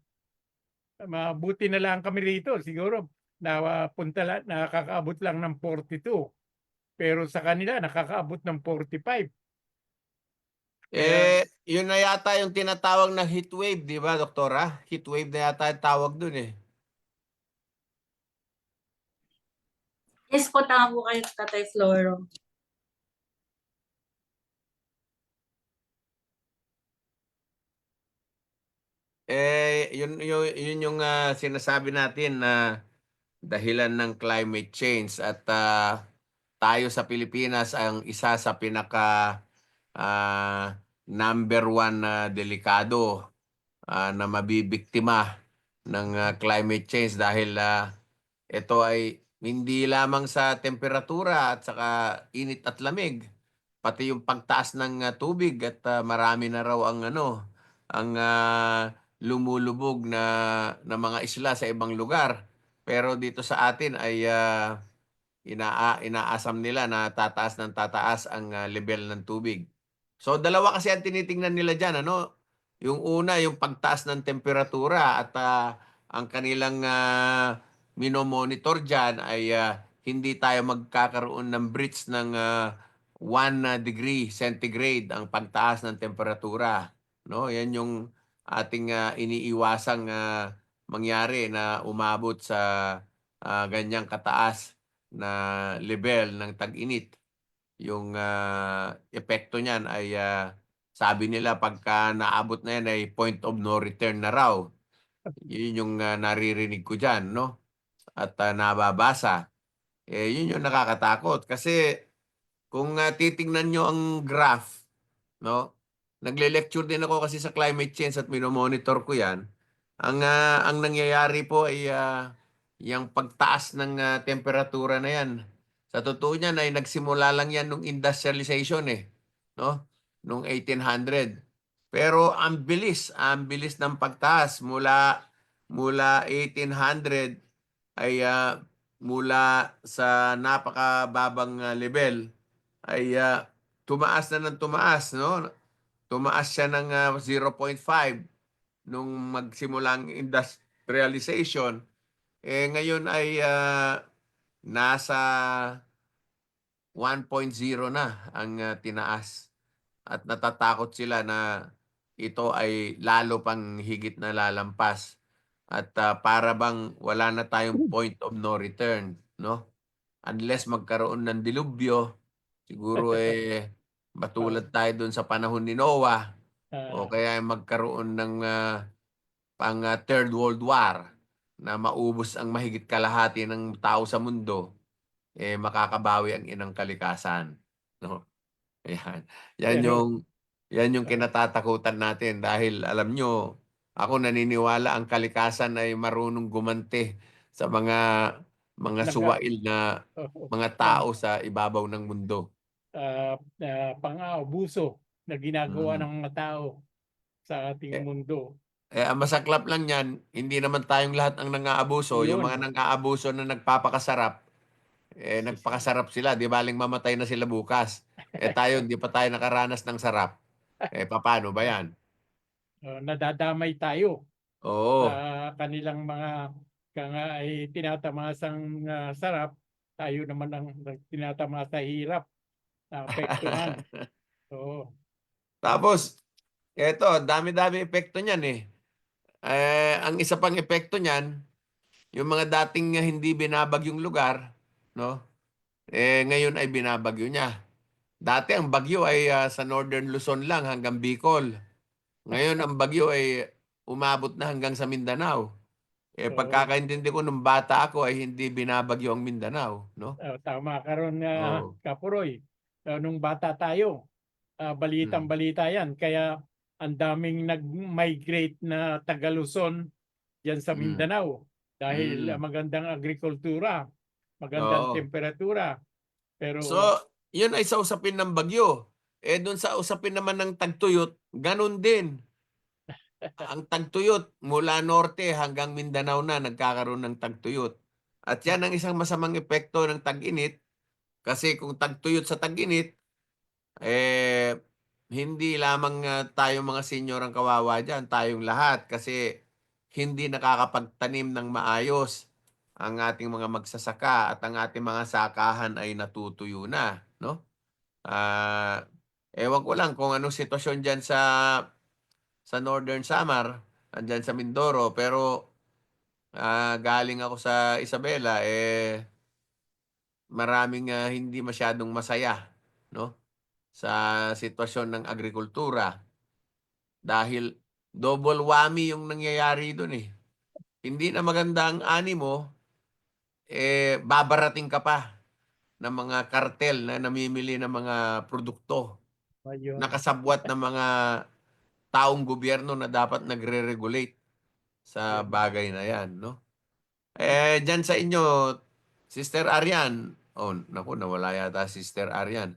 C: Mabuti na lang kami rito. Siguro nakakaabot lang ng 42. pero sa kanila nakakaabot ng 45. Kaya
B: Yun na yata yung tinatawag na heat wave, di ba, doktora? Heat wave na yata yung tawag dun eh.
D: Yes po, tama po kayo, Tatay Floro.
B: Yun yung sinasabi natin na dahilan ng climate change at tayo sa Pilipinas ang isa sa pinaka number one na delikado na mabibiktima ng climate change dahil ito ay hindi lamang sa temperatura at saka init at lamig, pati yung pagtaas ng tubig at marami na raw ang lumulubog na mga isla sa ibang lugar. Pero dito sa atin ay inaasam nila na tataas ng tataas ang level ng tubig. So dalawa kasi ang tinitingnan nila diyan, ano? Yung una, yung pagtaas ng temperatura at ang kanilang minomonitor diyan ay hindi tayo magkakaroon ng breach ng 1 degree centigrade ang pagtaas ng temperatura, no? Yan yung ating iniiwasang mangyari na umabot sa ganyang kataas na level ng tag-init. Yung epekto niyan ay sabi nila pagka naabot na yan ay point of no return na raw. Yun yung naririnig ko dyan, no? At nababasa. Yun yung nakakatakot. Kasi kung titingnan nyo ang graph, no? Nagle-lecture din ako kasi sa climate change at minomonitor ko yan. Ang nangyayari po ay yung pagtaas ng temperatura na yan. Sa totoo niyan ay nagsimula lang yan nung industrialization no? Nung 1800. Pero ang bilis ng pagtaas mula 1800 ay mula sa napakababang level ay tumaas na ng tumaas, no? Tumaas siya ng 0.5 nung magsimula ang industrialization. Ngayon ay nasa 1.0 na ang tinaas. At natatakot sila na ito ay lalo pang higit na lalampas. At para bang wala na tayong point of no return, no? Unless magkaroon ng dilubyo, siguro matulad tayo doon sa panahon ni Noah o kaya magkaroon ng pang Third World War na maubos ang mahigit kalahati ng tao sa mundo, makakabawi ang inang kalikasan, no? Ayan. Yan
C: pero
B: yung yan yung
C: ah,
B: kinatatakutan natin dahil alam nyo, ako naniniwala ang kalikasan ay marunong gumanti sa mga
C: nag
B: suwail na mga
C: ng
B: tao sa ibabaw ng mundo.
C: pang-aabuso na ginagawa
B: Mm.
C: ng mga tao sa ating
B: Eh,
C: mundo.
B: ang masaklap lang yan, hindi naman tayong lahat ang nang-aabuso. Yung mga
C: Yun.
B: nang-aabuso na nagpapakasarap, nagpakasarap sila. Di baling mamatay na sila bukas. Tayo, hindi pa tayo nakaranas ng sarap. Paano ba yan?
C: Nadadamay tayo sa
B: Oo.
C: kanilang mga kanga ay tinatamasang sarap, tayo naman ang tinatamasa hirap, naapektuhan. Oo.
B: Tapos, eto, dami-dami epekto niyan eh. Ang isa pang epekto niyan, yung mga dating hindi binabagyong lugar, no? Ngayon ay binabagyo niya. Dati ang bagyo ay sa Northern Luzon lang hanggang Bicol. Ngayon ang bagyo ay umabot na hanggang sa Mindanao.
C: Oo.
B: Pagkakaintindi ko nung bata ako ay hindi binabagyo ang Mindanao, no?
C: Tama ka ron,
B: Oo.
C: Kapuroy. Nung bata tayo,
B: Mm.
C: balitang-balita yan. Kaya ang daming nag-migrate na taga Luzon diyan sa
B: Mm.
C: Mindanao dahil
B: Mm.
C: magandang agrikultura, magandang
B: Oo.
C: temperatura.
B: So,
C: Pero
B: yun ay sa usapin ng bagyo. Doon sa usapin naman ng tagtuyot, ganun din. Ang tagtuyot mula norte hanggang Mindanao na nagkakaroon ng tagtuyot. At yan ang isang masamang epekto ng tag-init kasi kung tagtuyot sa tag-init, eh, hindi lamang tayong mga senior ang kawawa dyan, tayong lahat kasi hindi nakakapagtanim ng maayos ang ating mga magsasaka at ang ating mga sakahan ay natutuyo na, no? Ah, ewan ko lang kung anong sitwasyon diyan sa Northern Samar, andiyan sa Mindoro, pero galing ako sa Isabela, maraming hindi masyadong masaya, no? Sa sitwasyon ng agrikultura dahil double whammy yung nangyayari doon eh. Hindi na maganda ang animo, babarating ka pa ng mga kartel na namimili ng mga produkto
C: Ayun.
B: nakasabwat ng mga taong gobyerno na dapat nagre-regulate sa
C: Yun.
B: bagay na 'yan, no? Diyan sa inyo, Sister Arian, oh, naku nawala yata si Sister Arian.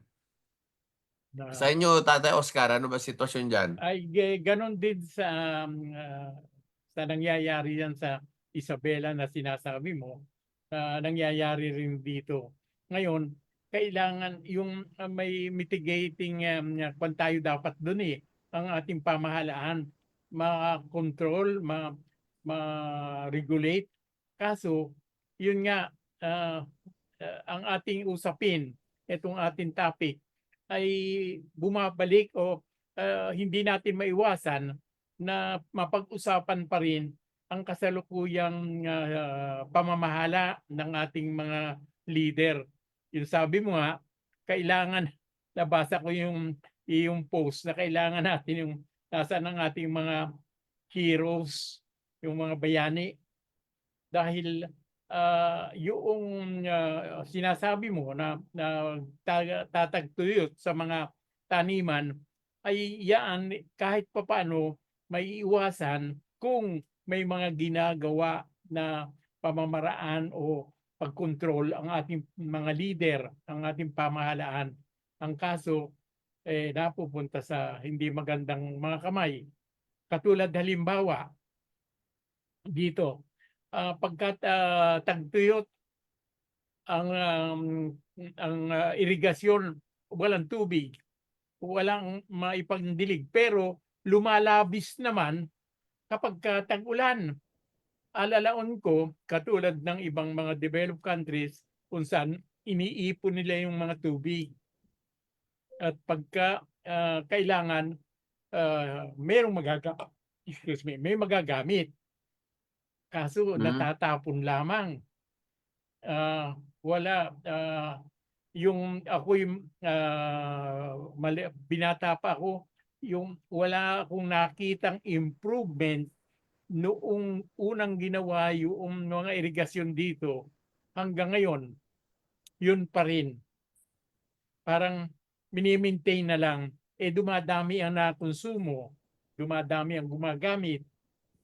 B: Sa
C: Na
B: inyo, Tatay Oscar, ano ba sitwasyon diyan?
C: ay ganon din sa nangyayari yan sa Isabela na sinasabi mo, nangyayari rin dito. Ngayon, kailangan yung may mitigating kwan tayo dapat doon eh, ang ating pamahalaan, ma-control, ma-regulate. Kaso, yun nga, ang ating usapin, itong ating topic, ay bumabalik o hindi natin maiwasan na mapag-usapan pa rin ang kasalukuyang pamamahala ng ating mga leader. Yung sabi mo nga, kailangan, nabasa ko yung post na kailangan natin yung nasa ng ating mga heroes, yung mga bayani. Dahil yung sinasabi mo na tatagtuyot sa mga taniman ay yaan kahit papaano may iwasan kung may mga ginagawa na pamamaraan o pagkontrol ang ating mga leader, ang ating pamahalaan. Ang kaso, napupunta sa hindi magandang mga kamay. Katulad halimbawa, dito, pagkat tagtuyot ang irigasyon, walang tubig, walang maipagdilig, pero lumalabis naman kapag tag-ulan. Alalaon ko, katulad ng ibang mga developed countries kung saan iniipon nila yung mga tubig. At pagka kailangan merong may magagamit. Kaso natatapon lamang. Wala, yung ako yung binata pa ako, yung wala akong nakitang improvement noong unang ginawa yung mga irigasyon dito hanggang ngayon, yun pa rin. Parang mini-maintain na lang, dumadami ang nakonsumo, dumadami ang gumagamit.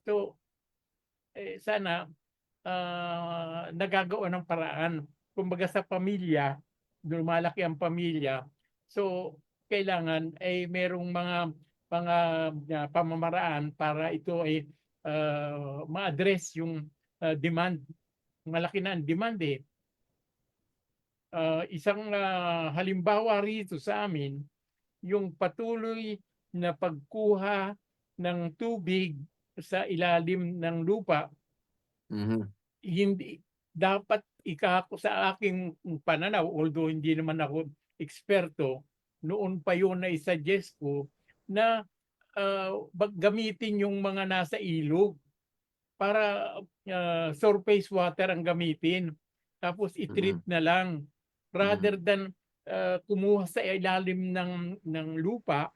C: So, sana nagagawa ng paraan. Kumbaga sa pamilya, lumalaki ang pamilya. So, kailangan ay merong mga pamamaraan para ito ay ma-address yung demand. Malaki na ang demand eh. Isang halimbawa rito sa amin, yung patuloy na pagkuha ng tubig sa ilalim ng lupa. Hindi dapat sa aking pananaw, although hindi naman ako eksperto, noon pa yun na i-suggest ko na gamitin yung mga nasa ilog para surface water ang gamitin. Tapos i-treat na lang rather than kumuha sa ilalim ng lupa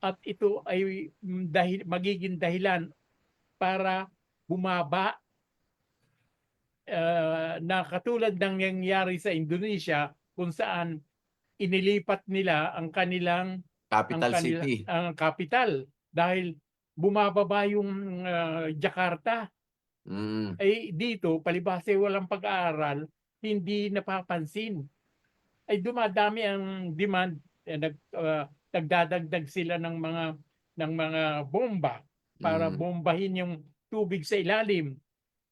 C: at ito ay magiging dahilan para bumaba na katulad ng nangyari sa Indonesia kung saan inilipat nila ang kanilang
B: City.
C: ang capital dahil bumababa yung Jakarta. Dito, palibhasa walang pag-aaral, hindi napapansin. Ay dumadami ang demand, nagdadagdag sila ng mga bomba para bombahin yung tubig sa ilalim.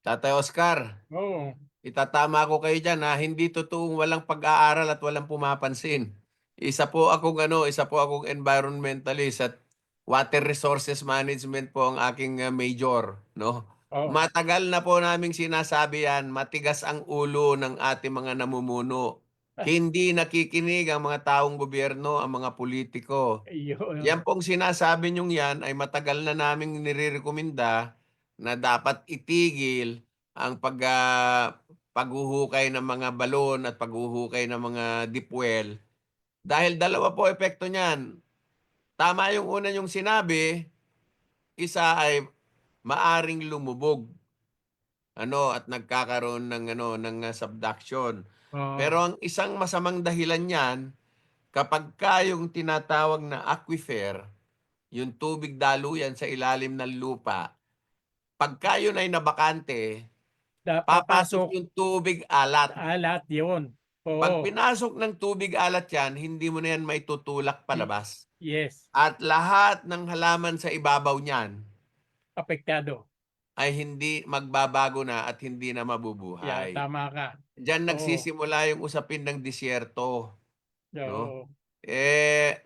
B: Tatay Oscar,
C: Oo.
B: itatama ko kayo diyan na hindi totoong walang pag-aaral at walang pumapansin. Isa po akong environmentalist at water resources management po ang aking major, no?
C: Oo.
B: Matagal na po naming sinasabi yan, matigas ang ulo ng ating mga namumuno. Hindi nakikinig ang mga taong gobyerno, ang mga politiko. Yan
C: Yun.
B: pong sinasabi niyong yan ay matagal na naming nirerekomenda na dapat itigil ang paghuhukay ng mga balon at paghuhukay ng mga deep well. Dahil dalawa po epekto niyan. Tama yung una yung sinabi, isa ay maaring lumubog at nagkakaroon ng subduction. Pero
C: Oo.
B: ang isang masamang dahilan niyan, kapagka yung tinatawag na aquifer, yung tubig daluyan sa ilalim ng lupa, pagka yun ay nabakante, papasok
C: Papasok
B: yung tubig alat.
C: alat yun.
B: 'Pag
C: Oo.
B: pinasok ng tubig alat yan, hindi mo na yan maitutulak
C: Y-
B: palabas.
C: yes.
B: At lahat ng halaman sa ibabaw niyan
C: Apektado.
B: ay hindi magbabago na at hindi na
C: Yeah,
B: mabubuhay.
C: tama ka.
B: Diyan
C: Oo.
B: nagsisimula yung usapin ng disyerto, 'no?
C: Oo.
B: Eh,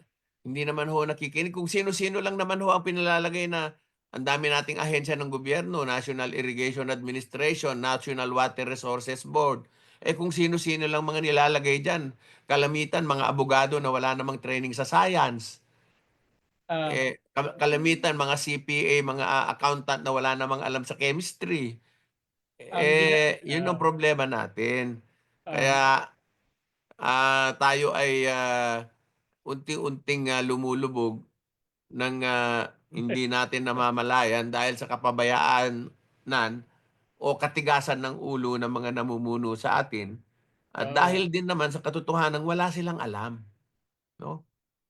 B: hindi naman ho nakikinig kung sino-sino lang naman ho ang pinalalagay na ang dami nating ahensya ng gobyerno, National Irrigation Administration, National Water Resources Board. Kung sino-sino lang mga nilalagay diyan, kalamitan mga abogado na wala namang training sa science.
C: Ah,
B: Kalamitan mga CPA, mga accountant na wala namang alam sa chemistry.
C: ang gina
B: Yun ang problema natin.
C: ang
B: Kaya, tayo ay, unti-unting, lumulubog ng, hindi natin namamalayan dahil sa kapabayaan o katigasan ng ulo ng mga namumuno sa atin at
C: oo.
B: dahil din naman sa katotohanan wala silang alam, 'no?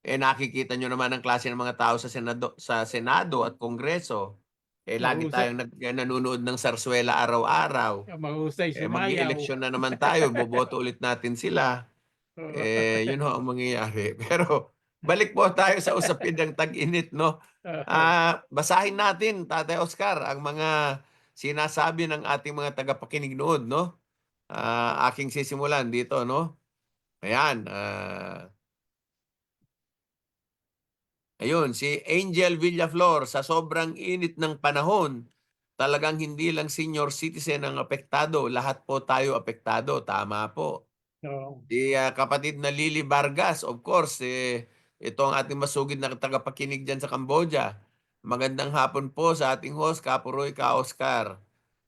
B: Nakikita niyo naman ang klase ng mga tao sa Senado at Kongreso. Lagi
C: Mahusay,
B: tayong nanonood ng sarsuela araw-araw.
C: mahusay sumayaw.
B: Mag-ieleksyon na naman tayo, boboto ulit natin sila. Yun ho ang mangyayari. Pero balik po tayo sa usapin ng tag-init, 'no?
C: Oo.
B: Basahin natin, Tatay Oscar, ang mga sinasabi ng ating mga tagapakinig noon, 'no? Aking sisimulan dito, 'no? Ayan, ayun, si Angel Villaflor, sa sobrang init ng panahon, talagang hindi lang senior citizen ang apektado, lahat po tayo apektado, tama po.
C: Oo.
B: Si, kapatid na Lily Vargas, of course, ito ang ating masugid na tagapakinig diyan sa Cambodia. Magandang hapon po sa ating host, Kapuroy, Oscar,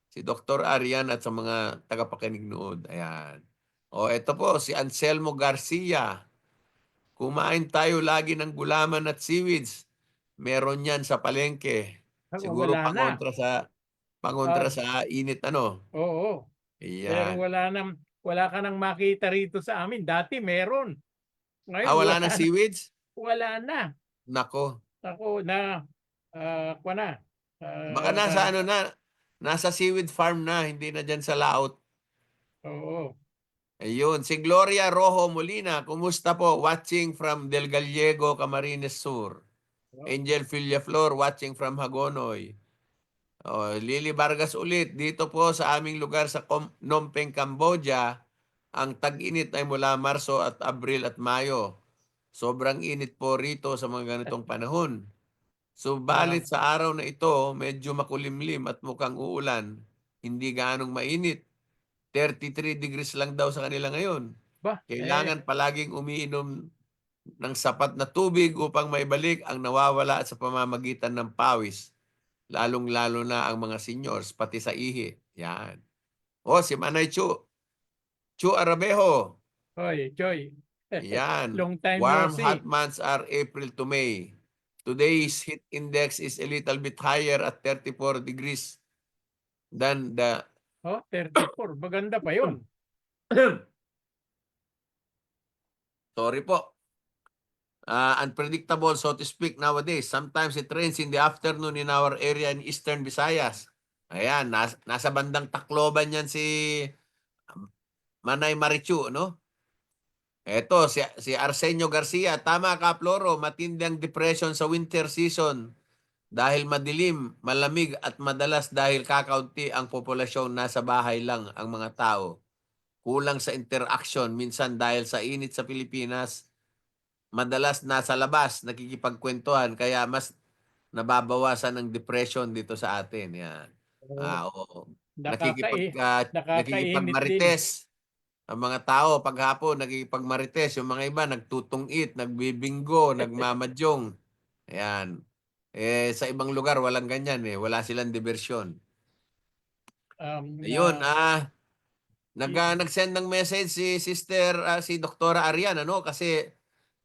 B: si Dr. Arian at sa mga tagapakinig nood. Ayan. Ito po, si Anselmo Garcia. Kumain tayo lagi ng gulaman at seaweeds. Meron yan sa palengke. Siguro
C: Wala na.
B: pangontra
C: Ah,
B: sa init, ano.
C: oo. Pero
B: Ayan.
C: wala ka nang makita rito sa amin. Dati meron. Ngayon
B: Wala
C: wala
B: ng
C: na.
B: seaweeds?
C: Wala na.
B: Nako.
C: Ako na kuwan na.
B: Baka
C: Na
B: nasa seaweed farm na, hindi na diyan sa laot.
C: oo.
B: Ayun, si Gloria Rojo Molina, kumusta po? Watching from Del Gallego, Camarines Sur. Angel Villaflor, watching from Hagonoy. Lily Vargas ulit, dito po sa aming lugar sa Phnom Penh, Cambodia, ang tag-init ay mula Marso at Abril at Mayo. Sobrang init po rito sa mga ganitong panahon.
C: Ah,
B: Subalit sa araw na ito, medyo makulimlim at mukhang uulan. Hindi gaanong mainit. 33 degrees lang daw sa kanila ngayon.
C: ba,
B: Kailangan palaging umiinom ng sapat na tubig upang maibalik ang nawawala sa pamamagitan ng pawis. Lalong-lalo na ang mga seniors, pati sa ihi. Yan. Si Manay Chu. Chu Arabejo.
C: hoy, Joy.
B: Yan.
C: Long time no
B: Warm, hot
C: see.
B: months are April to May. Today's heat index is a little bit higher at 34 degrees than the
C: 34. Maganda pa 'yon.
B: sorry po. Unpredictable, so to speak, nowadays. Sometimes it rains in the afternoon in our area in Eastern Visayas. Ayan, nasa bandang Tacloban yan si Manay Marichu, no? Eto, si Arsenio Garcia. Tama ka, Floro. Matindang depression sa winter season. Dahil madilim, malamig at madalas dahil kakaunti ang populasyon, nasa bahay lang ang mga tao. Kulang sa interaction minsan dahil sa init sa Pilipinas. Madalas nasa labas nakikipagkwentuhan kaya mas nababawasan ng depression dito sa atin. Yan. Oo.
C: Nakakai nakakainit din.
B: Nakikipagmarites ang mga tao paghapon, nakikipagmarites. Yung mga iba nagtutungit, nagbibinggo, nagmamadyong. Ayan. Sa ibang lugar walang ganyan wala silang diversyon.
C: Um,
B: Ayun,
C: ah, y-
B: nag-send ng message si Doktora Arian kasi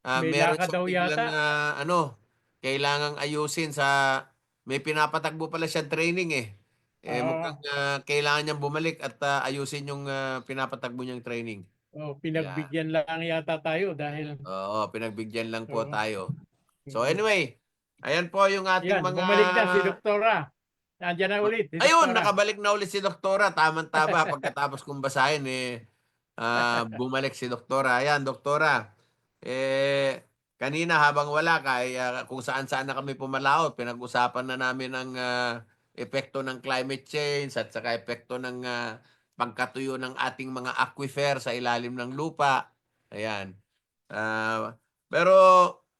C: may
B: meron
C: lakad
B: siyang
C: daw
B: biglang
C: yata.
B: kailangang ayusin sa may pinapatagbo pala siyang training mukhang
C: Ah,
B: kailangan niyang bumalik at ayusin yung pinapatagbo niyang training. Yeah.
C: pinagbigyan lang yata tayo dahil
B: Oo, pinagbigyan lang po
C: oo.
B: tayo. So
C: Mm.
B: anyway, ayan po yung ating
C: Yan,
B: mga
C: bumalik na si Doktora. Nandiyan na ulit si
B: Ayun,
C: Doktora.
B: nakabalik na ulit si Doktora. Tamang-tama pagkatapos kong basahin bumalik si Doktora. Ayan, Doktora. Kanina habang wala ka, kung saan-saan na kami pumalaot, pinag-usapan na namin ang epekto ng climate change at saka epekto ng pagkatuyo ng ating mga aquifer sa ilalim ng lupa. Ayan. Pero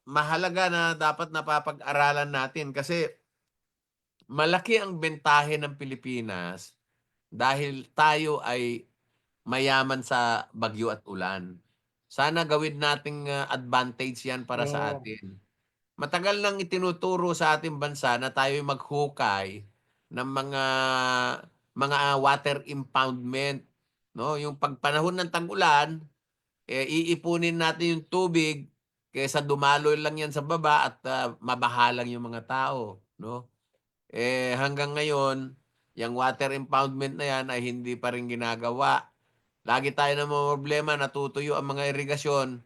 B: mahalaga na dapat napapag-aralan natin kasi malaki ang bentahe ng Pilipinas dahil tayo ay mayaman sa bagyo at ulan. Sana gawin nating advantage 'yan para sa
C: Oo.
B: atin. Matagal nang itinuturo sa ating bansa na tayo'y maghukay ng mga water impoundment, 'no? Yung pagpanahon ng tag-ulan, iipunin natin yung tubig kaysa dumaloy lang 'yan sa baba at mabaha lang yung mga tao, no? Hanggang ngayon, yung water impoundment na 'yan ay hindi pa rin ginagawa. Lagi tayo namomroblema, natutuyo ang mga irigasyon,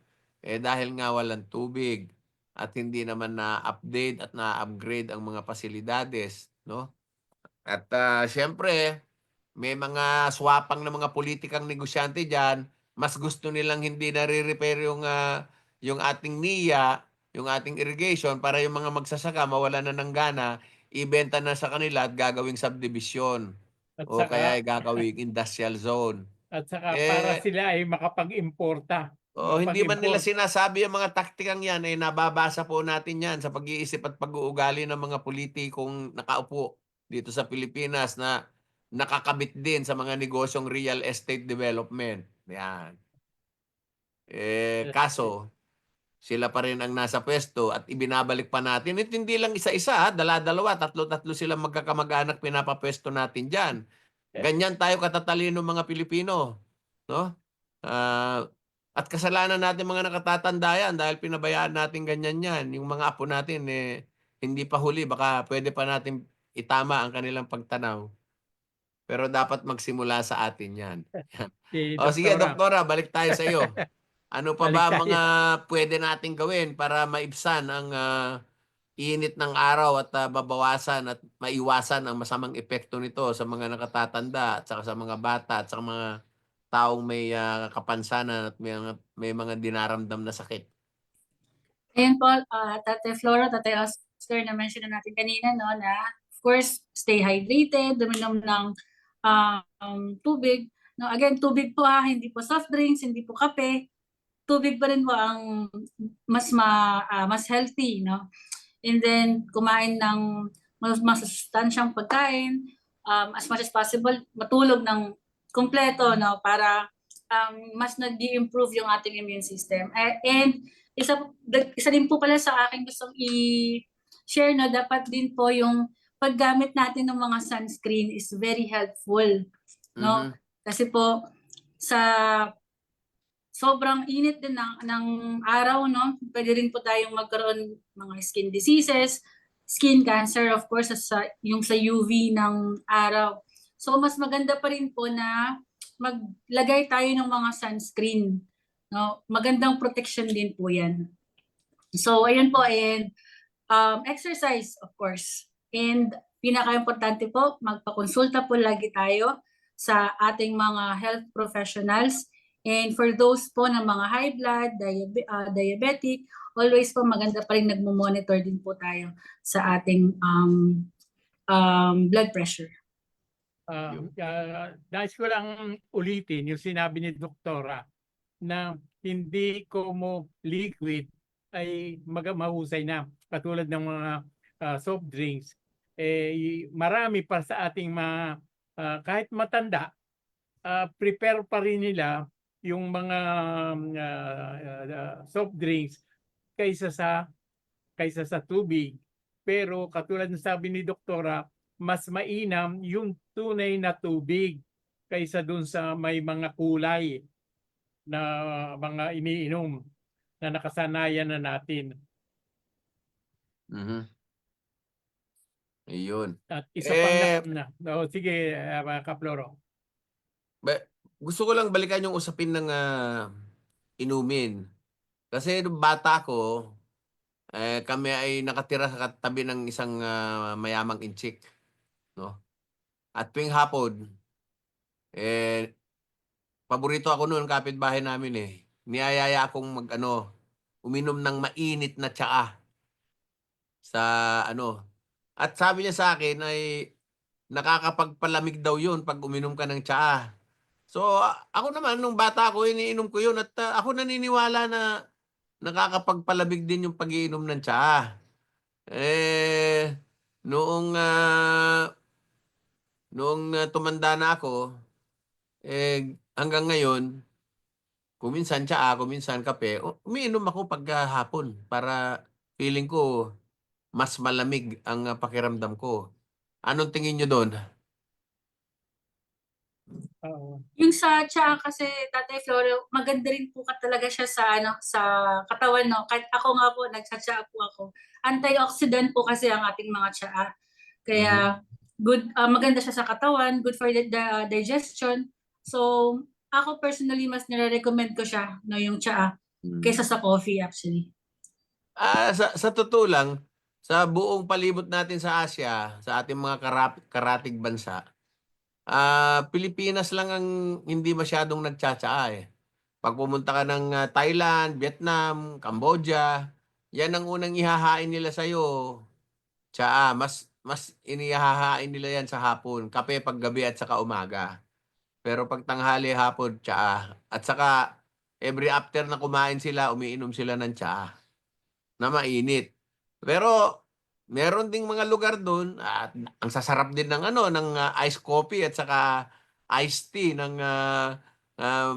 B: dahil nga walang tubig at hindi naman na-update at na-upgrade ang mga pasilidades, 'no? At siyempre may mga swapang na mga politikang negosyante diyan, mas gusto nilang hindi nare-repair yung ating NIA, yung ating irrigation para yung mga magsasaka mawalan na ng gana, ibenta na sa kanila at gagawing subdivision
C: At
B: o kaya
C: saka
B: ay gagawing industrial zone.
C: para
B: Eh
C: sila ay makapag-importa.
B: Oo, hindi man nila
C: Makapag-import.
B: sinasabi ang mga taktikang 'yan, nababasa po natin 'yan sa pag-iisip at pag-uugali ng mga pulitikong nakaupo dito sa Pilipinas na nakakabit din sa mga negosyong real estate development, 'yan.
C: Eh,
B: Kaso sila pa rin ang nasa puwesto at ibinabalik pa natin at hindi lang isa-isa, dala-dalawa, tatlo-tatlo silang magkakamag-anak pinapapuwesto natin diyan.
C: eh,
B: Ganyan tayo katatalinong mga Pilipino, 'no? Ah, at kasalanan natin mga nakatatanda yan dahil pinabayaan natin ganyan yan. Yung mga apo natin, hindi pa huli, baka puwede pa natin itama ang kanilang pagtanaw. Pero dapat magsimula sa atin yan.
C: si
B: O sige
C: Doktora.
B: doktora, balik tayo sa iyo. Ano pa
C: Balik
B: ba ang
C: tayo.
B: mga puwede nating gawin para maibsan ang init ng araw at mabawasan at maiwasan ang masamang epekto nito sa mga nakatatanda at saka sa mga bata at sa mga taong may kapansanan at may mga dinaramdam na sakit.
D: Ayun po, Tatay Flora, Tatay Oscar, na-mention na natin kanina, no, na of course, stay hydrated, uminom ng tubig. No, again, tubig po hindi po soft drinks, hindi po kape. Tubig pa rin po ang mas healthy, no? And then, kumain ng masustansyang pagkain, as much as possible, matulog ng kumpleto, no, para mas nag-improve yung ating immune system. And isa din po pala sa akin gustong i-share, no, dapat din po yung paggamit natin ng mga sunscreen is very helpful, no?
B: Mhm.
D: Kasi po sa sobrang init din ng araw, no? Pwede rin po tayong magkaroon mga skin diseases, skin cancer, of course, yung sa UV ng araw. So, mas maganda pa rin po na maglagay tayo ng mga sunscreen. No? Magandang protection din po yan. So, ayun po, and exercise, of course. And pinaka-importante po, magpakonsulta po lagi tayo sa ating mga health professionals. And for those po ng mga high blood, diabetic, always po maganda pa rin nagmo-monitor din po tayo sa ating blood pressure.
C: Nais ko lang ulitin yung sinabi ni Doktora na hindi como liquid ay mahusay na katulad ng mga soft drinks. marami pa sa ating mga kahit matanda, prepare pa rin nila yung mga soft drinks kaysa sa tubig. Pero katulad ng sabi ni doktora, mas mainam yung tunay na tubig kaysa dun sa may mga kulay na mga iniinom na nakasanayan na natin.
B: Mhm. Ayun.
C: At isa pang sige, Kaploro.
B: Gusto ko lang balikan yung usapin ng inumin. Kasi nung bata ko, kami ay nakatira sa katabi ng isang mayamang inchik, no? At tuwing hapon, eh, paborito ako noon, kapitbahay namin eh. Niyayaya akong uminom ng mainit na tsaa sa ano. At sabi niya sa akin ay nakakapagpalamig daw yun pag uminom ka ng tsaa. So, ako naman, nung bata ako, iniinom ko yun at ako naniniwala na nakakapagpalamig din yung pag-iinom ng tsaa. Eh, noong, tumanda na ako, hanggang ngayon, kuminsan tsaa, kuminsan kape, umiinom ako pagka-hapon para feeling ko mas malamig ang pakiramdam ko. Anong tingin niyo do'n?
C: Oo.
D: Yung sa tsaa kasi, Tatay Floro, maganda rin po talaga siya sa katawan, no? Kahit ako nga po, nagsa-tsaa po ako. Antioxidant po kasi ang ating mga tsaa. Kaya
B: Mhm.
D: good, maganda siya sa katawan, good for the digestion. So, ako personally, mas nire-recommend ko siya, no, yung tsaa, kaysa sa coffee actually.
B: Sa totoo lang, sa buong palibot natin sa Asia, sa ating mga karatig bansa, Pilipinas lang ang hindi masyadong nagtsa-tsaa, eh. 'Pag pumunta ka ng Thailand, Vietnam, Cambodia, 'yan ang unang ihahain nila sa'yo, tsaa. Mas inihahain nila 'yan sa hapon, kape 'pag gabi at saka umaga. Pero 'pag tanghali, hapon, tsaa. At saka every after na kumain sila, umiinom sila ng tsaa na mainit. Pero meron ding mga lugar dun at ang sasarap din ng iced coffee at saka iced tea ng,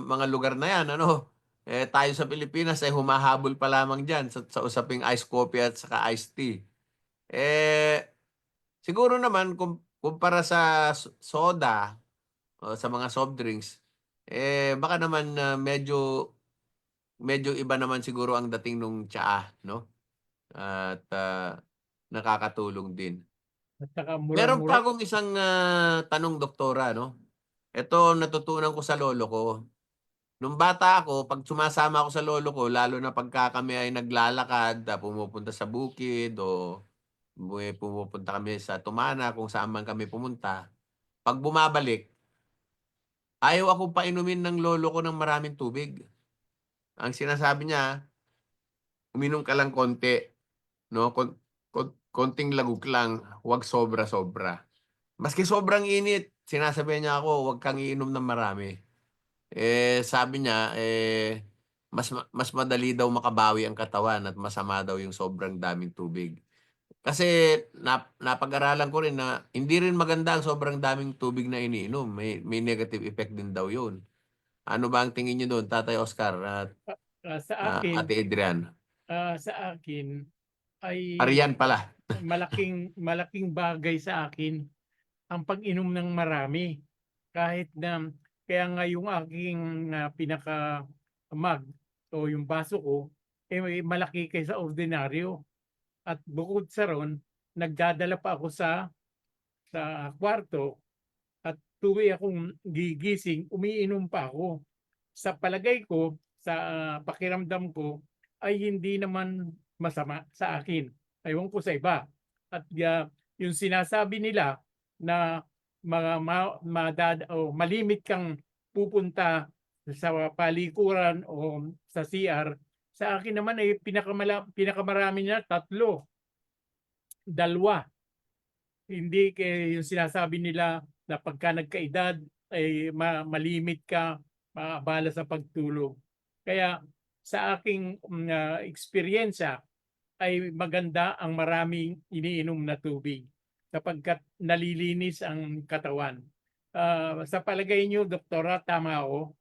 B: mga lugar na 'yan, ano. Tayo sa Pilipinas ay humahabol pa lamang diyan sa usaping iced coffee at saka iced tea. Eh, siguro naman kumpara sa soda o sa mga soft drinks, baka naman medyo medyo iba naman siguro ang dating nung tsaa, 'no? At nakakatulong din.
C: At saka
B: Meron
C: murang-mura.
B: pa akong isang tanong, doktora, 'no? Ito natutunan ko sa lolo ko. Nung bata ako, 'pag sumasama ako sa lolo ko, lalo na pagka kami ay naglalakad, pumupunta sa bukid o pumupunta kami sa Tumana, kung saan man kami pumunta. 'Pag bumabalik, ayaw akong painumin ng lolo ko ng maraming tubig. Ang sinasabi niya, uminom ka lang konti, 'no, konting lagok lang, 'wag sobra-sobra. Maski sobrang init, sinasabihan niya ako, "Wag kang iinom ng marami." Sabi niya, mas madali daw makabawi ang katawan at masama daw yung sobrang daming tubig. Kasi napag-aralan ko rin na hindi rin maganda ang sobrang daming tubig na iniinom, may negative effect din daw yun. Ano ba ang tingin niyo do'n, Tatay Oscar at,
C: Sa akin,
B: Ate Adrian?
C: ay
B: Arian pala.
C: malaking malaking bagay sa akin ang pag-inom ng marami. Kahit na kaya nga yung aking pinaka-mug o yung baso ko, malaki kaysa ordinaryo. At bukod sa ron, nagdadala pa ako sa kwarto at tuwi akong gigising, umiinom pa ako. Sa palagay ko, sa pakiramdam ko, ay hindi naman masama sa akin. Ewan ko sa iba. At yung sinasabi nila na malimit kang pupunta sa palikuran o sa CR, sa akin naman ay pinakamarami niya 3, 2. Hindi yung sinasabi nila na pagka nagkaedad ay malimit ka, maabala sa pagtulog. Kaya sa aking eksperyensya ay maganda ang maraming iniinom na tubig. sapagkat nalilinis ang katawan. Sa palagay niyo, doktora, tama ako?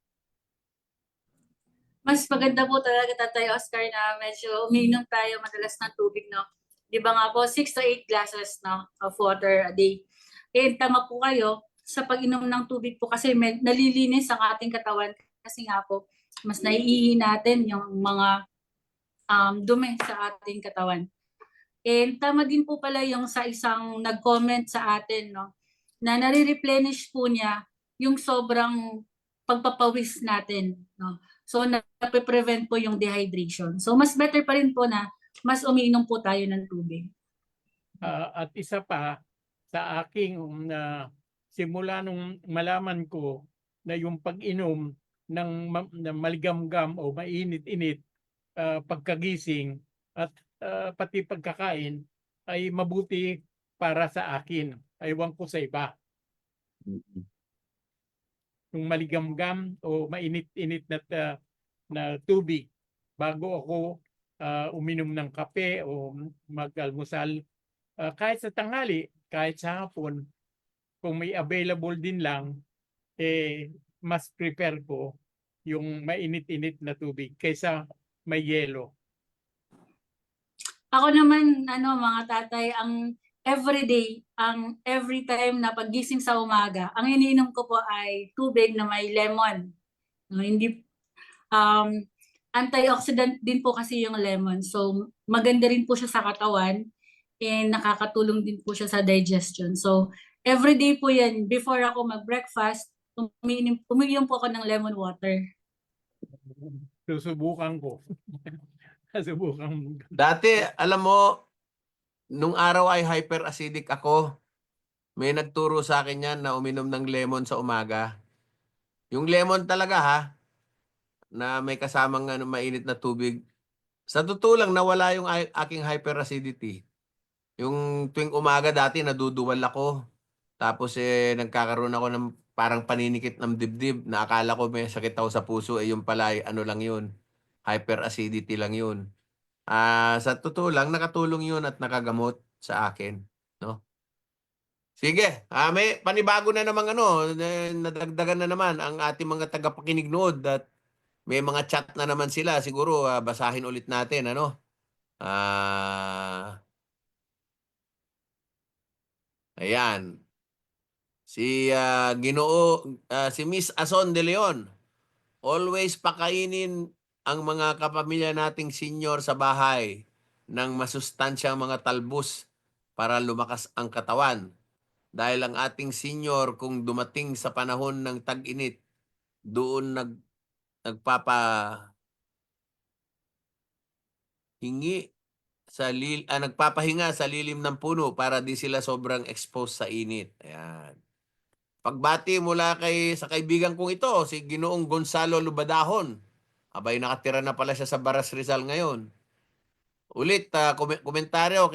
D: Mas maganda po talaga, Tatay Oscar, na medyo umiinom tayo madalas ng tubig, no? Di ba nga po, 6 to 8 glasses, no, of water a day. Eh, tama po kayo, sa pag-inom ng tubig po kasi nalilinis ang ating katawan kasi nga po, mas naiihi natin yung mga dumi sa ating katawan. And tama din po pala yung sa isang nag-comment sa atin, no, na nare-replenish po niya yung sobrang pagpapawis natin, no. So nape-prevent po yung dehydration. So mas better pa rin po na mas umiinom po tayo ng tubig.
C: At isa pa, sa aking simula nung malaman ko na yung pag-inom ng maligamgam o mainit-init pagkagising at pati pagkakain ay mabuti para sa akin. Ewan ko sa iba. Yung maligamgam o mainit-init na tubig bago ako uminom ng kape o mag-almusal. Kahit sa tanghali, kahit sa hapon, kung may available din lang, mas prepare ko yung mainit-init na tubig kaysa may yelo.
D: Ako naman, mga tatay, every time na paggising sa umaga, ang iniinom ko po ay tubig na may lemon. No, hindi, antioxidant din po kasi yung lemon. So, maganda rin po siya sa katawan and nakakatulong din po siya sa digestion. So, every day po yan, before ako mag-breakfast, umiinom po ako ng lemon water.
C: Susubukan ko. Susubukan.
B: Dati, alam mo, nung araw ay hyperacidic ako. May nagturo sa akin yan na uminom ng lemon sa umaga. Yung lemon talaga ha, na may kasamang mainit na tubig. Sa totoo lang, nawala yung aking hyperacidity. Yung tuwing umaga dati, naduduwal ako. Tapos nagkakaroon ako ng parang paninikit ng dibdib na akala ko may sakit ako sa puso. Yung pala, ano lang yun, hyperacidity lang yun. Sa totoo lang, nakatulong yun at nakagamot sa akin. No? Sige, may panibago na namang nadagdagan na naman ang ating mga tagapakinig nood at may mga chat na naman sila. Siguro basahin ulit natin, ano? Ayan. Si si Miss Ason de Leon. Always pakainin ang mga kapamilya nating senior sa bahay ng masustansyang mga talbos para lumakas ang katawan. Dahil ang ating senior kung dumating sa panahon ng tag-init, doon nagpapahinga sa lilim ng puno para di sila sobrang exposed sa init. Ayan. Pagbati mula sa kaibigan kong ito, si Ginoong Gonzalo Lubadahon. Abay, nakatira na pala siya sa Baras Rizal ngayon. Ulit, komentaryo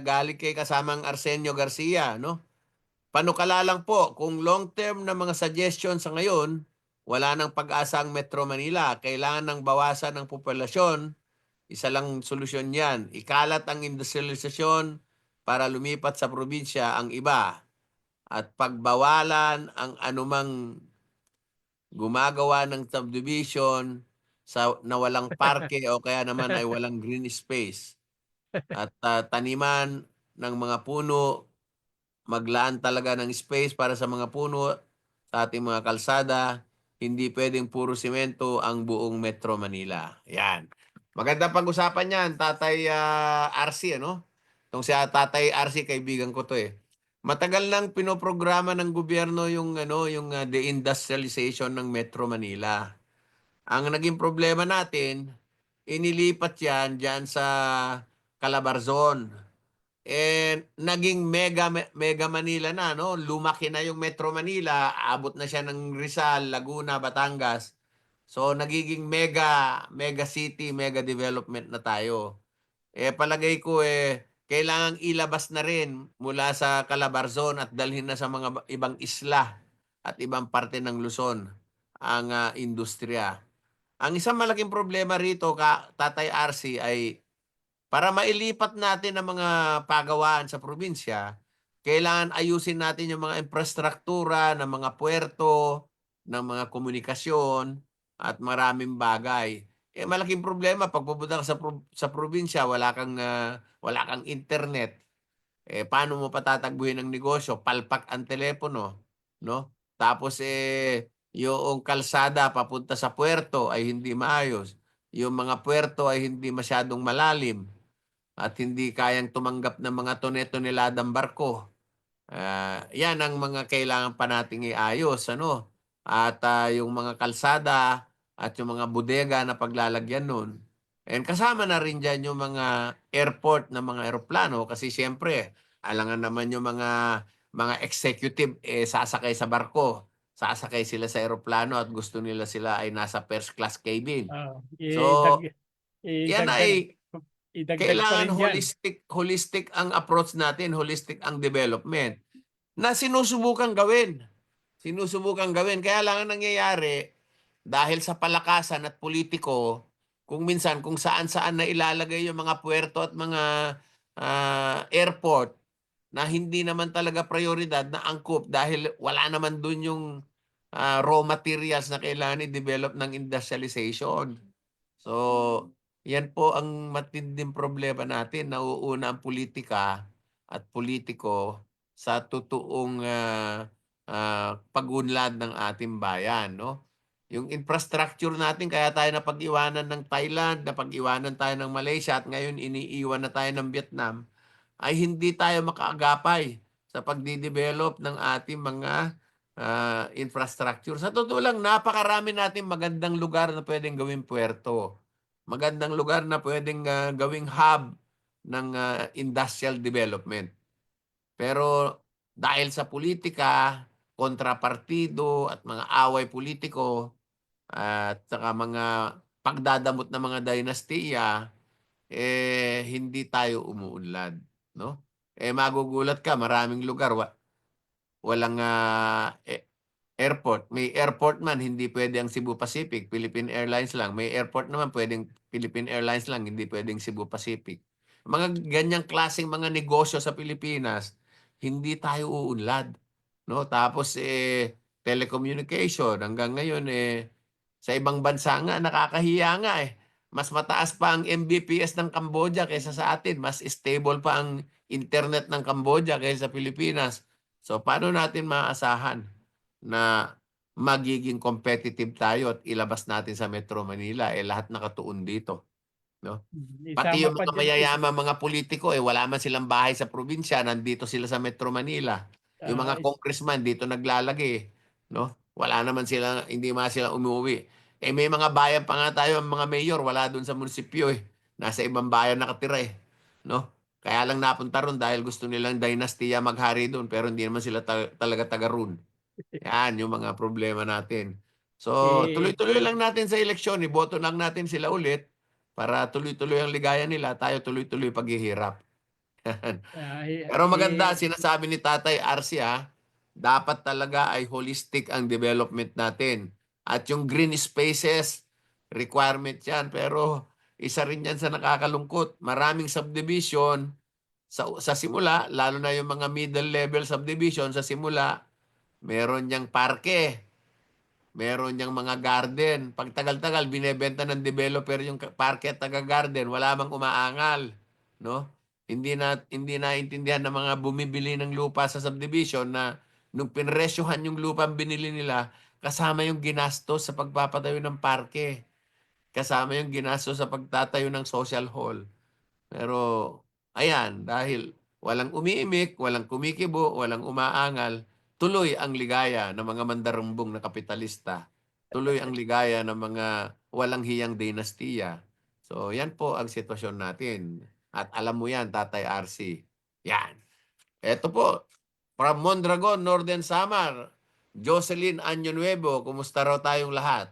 B: galing kay kasamang Arsenio Garcia, no? Panukala lang po, kung long-term na mga suggestion sa ngayon, wala nang pag-asa ang Metro Manila. Kailangan ng bawasan ng populasyon. Isa lang solusyon yan. Ikalat ang industrialisasyon para lumipat sa probinsya ang iba. At pagbawalan ang anumang gumagawa ng subdivision na walang parke o kaya naman ay walang green space. At taniman ng mga puno, maglaan talaga ng space para sa mga puno sa ating mga kalsada. Hindi pwedeng puro simento ang buong Metro Manila. Yan. Maganda pag-usapan yan, Tatay RC, ano? Itong si Tatay RC, kaibigan ko to eh. Matagal nang pinoprograma ng gobyerno yung deindustrialization ng Metro Manila. Ang naging problema natin, inilipat yan dyan sa Calabarzon. Naging mega Manila na, no? Lumaki na yung Metro Manila, abot na siya ng Rizal, Laguna, Batangas. So nagiging mega city, mega development na tayo. Palagay ko kailangang ilabas na rin mula sa Calabarzon at dalhin na sa mga ibang isla at ibang parte ng Luzon ang industriya. Ang isang malaking problema rito, Tatay RC, ay para mailipat natin ang mga pagawaan sa probinsya, kailangan ayusin natin yung mga infrastruktura ng mga puerto, ng mga komunikasyon, at maraming bagay. Eh, malaking problema pag pupunta ka sa probinsya, wala kang internet. Eh, paano mo patatagbuhin ang negosyo? Palpak ang telepono, no? Tapos yung kalsada papunta sa puerto ay hindi maayos. Yung mga puerto ay hindi masyadong malalim at hindi kayang tumanggap ng mga tone-toneladang barko. Yan ang mga kailangan pa nating iayos, ano? At yung mga kalsada at yung mga bodega na paglalagyan nun. And kasama na rin dyan yung mga airport na mga eroplano kasi siyempre, alangan naman yung mga executive sasakay sa barko. Sasakay sila sa eroplano at gusto nila sila ay nasa first class cabin.
C: Ah,
B: So, yan
C: idagdag,
B: ay
C: idagdag pa
B: kailangan
C: rin dyan.
B: holistic ang approach natin, holistic ang development na sinusubukan gawin. Sinusubukan gawin. Kaya lang ang nangyayari, dahil sa palakasan at politiko, kung minsan kung saan-saan na ilalagay yung mga puerto at mga airport na hindi naman talaga prioridad na angkop dahil wala naman dun yung raw materials na kailangan i-develop ng industrialization. So, yan po ang matinding problema natin. Nauuna ang politika at politiko sa totoong pag-unlad ng ating bayan, no? Yung infrastructure natin, kaya tayo napag-iwanan ng Thailand, napag-iwanan tayo ng Malaysia, at ngayon iniiwan na tayo ng Vietnam, ay hindi tayo makaagapay sa pagdidevelop ng ating mga infrastructure. Sa totoo lang, napakarami natin magandang lugar na pwedeng gawing puerto. Magandang lugar na pwedeng gawing hub ng industrial development. Pero dahil sa politika, kontrapartido at mga away politiko at saka mga pagdadamot ng mga dinastiya, hindi tayo umuunlad, no? Magugulat ka, maraming lugar walang airport. May airport man, hindi pwede ang Cebu Pacific, Philippine Airlines lang. May airport naman, pwedeng Philippine Airlines lang, hindi pwedeng Cebu Pacific. Mga ganyang klaseng mga negosyo sa Pilipinas, hindi tayo uunlad, no? Tapos telecommunication hanggang ngayon sa ibang bansa nga nakakahiya nga eh. Mas mataas pa ang Mbps ng Cambodia kaysa sa atin, mas stable pa ang internet ng Cambodia kaysa sa Pilipinas. So paano natin maaasahan na magiging competitive tayo at ilabas natin sa Metro Manila lahat nakatuon dito, no? Pati
C: Isama
B: yung
C: pa
B: mga
C: dyan,
B: mayayamang mga politiko, wala man silang bahay sa probinsya, nandito sila sa Metro Manila. Yung mga congressman dito naglalagay, no? Wala naman sila, hindi man sila umuwi. May mga bayan pa nga tayo, ang mga mayor, wala doon sa munisipyo Nasa ibang bayan nakatira no? Kaya lang napunta ron dahil gusto nilang dinastiya maghari doon, pero hindi naman sila talaga taga roon. Yan yung mga problema natin. So,
C: eh,
B: tuloy-tuloy lang natin sa eleksyon, iboto lang natin sila ulit para tuloy-tuloy ang ligaya nila, tayo tuloy-tuloy paghihirap. Pero maganda, sinasabi ni Tatay Arcia, dapat talaga ay holistic ang development natin. At yung green spaces, requirement yan. Pero isa rin yan sa nakakalungkot. Maraming subdivision sa simula, lalo na yung mga middle level subdivision sa simula, meron niyang parke, meron niyang mga garden. Pag tagal-tagal, binebenta ng developer yung parke at taga-garden, wala mang umaangal, no? Hindi na intindihan ng mga bumibili ng lupa sa subdivision na nung pinresyohan yung lupa binili nila, kasama yung ginastos sa pagpapatayo ng parke, kasama yung ginastos sa pagtatayo ng social hall. Pero ayan, dahil walang umiimik, walang kumikibo, walang umaangal, tuloy ang ligaya ng mga mandarumbong na kapitalista. Tuloy ang ligaya ng mga walang hiyang dinastiya. So yan po ang sitwasyon natin. At alam mo yan, Tatay RC. Yan. Ito po, from Mondragon, Northern Samar, Jocelyn Año Nuevo, kumusta raw tayong lahat?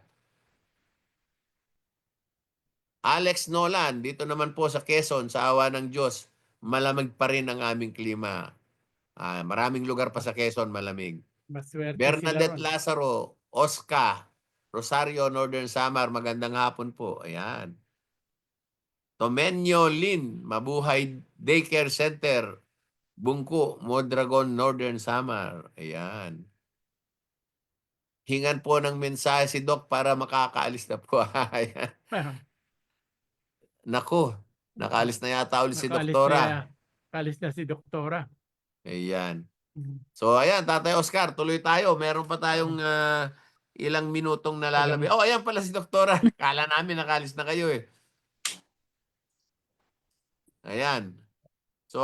B: Alex Nolan, dito naman po sa Quezon, sa awa ng Diyos, malamig pa rin ang aming klima. Maraming lugar pa sa Quezon malamig.
C: maswerte sila
B: Bernadette
C: ron.
B: Lazaro, Oscar, Rosario, Northern Samar, magandang hapon po. Ayan. Tomenyo Lin, Mabuhay Daycare Center, Bungko, Mondragon, Northern Samar. Ayan. Hingan po ng mensahe si Doc para makakaalis na po. Ayan. Nako, nakaalis na yata ulit si Doktora.
C: Nakaalis na si Doktora.
B: Ayan.
C: Mm.
B: So ayan, Tatay Oscar, tuloy tayo. Meron pa tayong ilang minutong nalalabi. Oh, ayan pala si Doktora. Kala namin nakaalis na kayo eh. Ayan. So,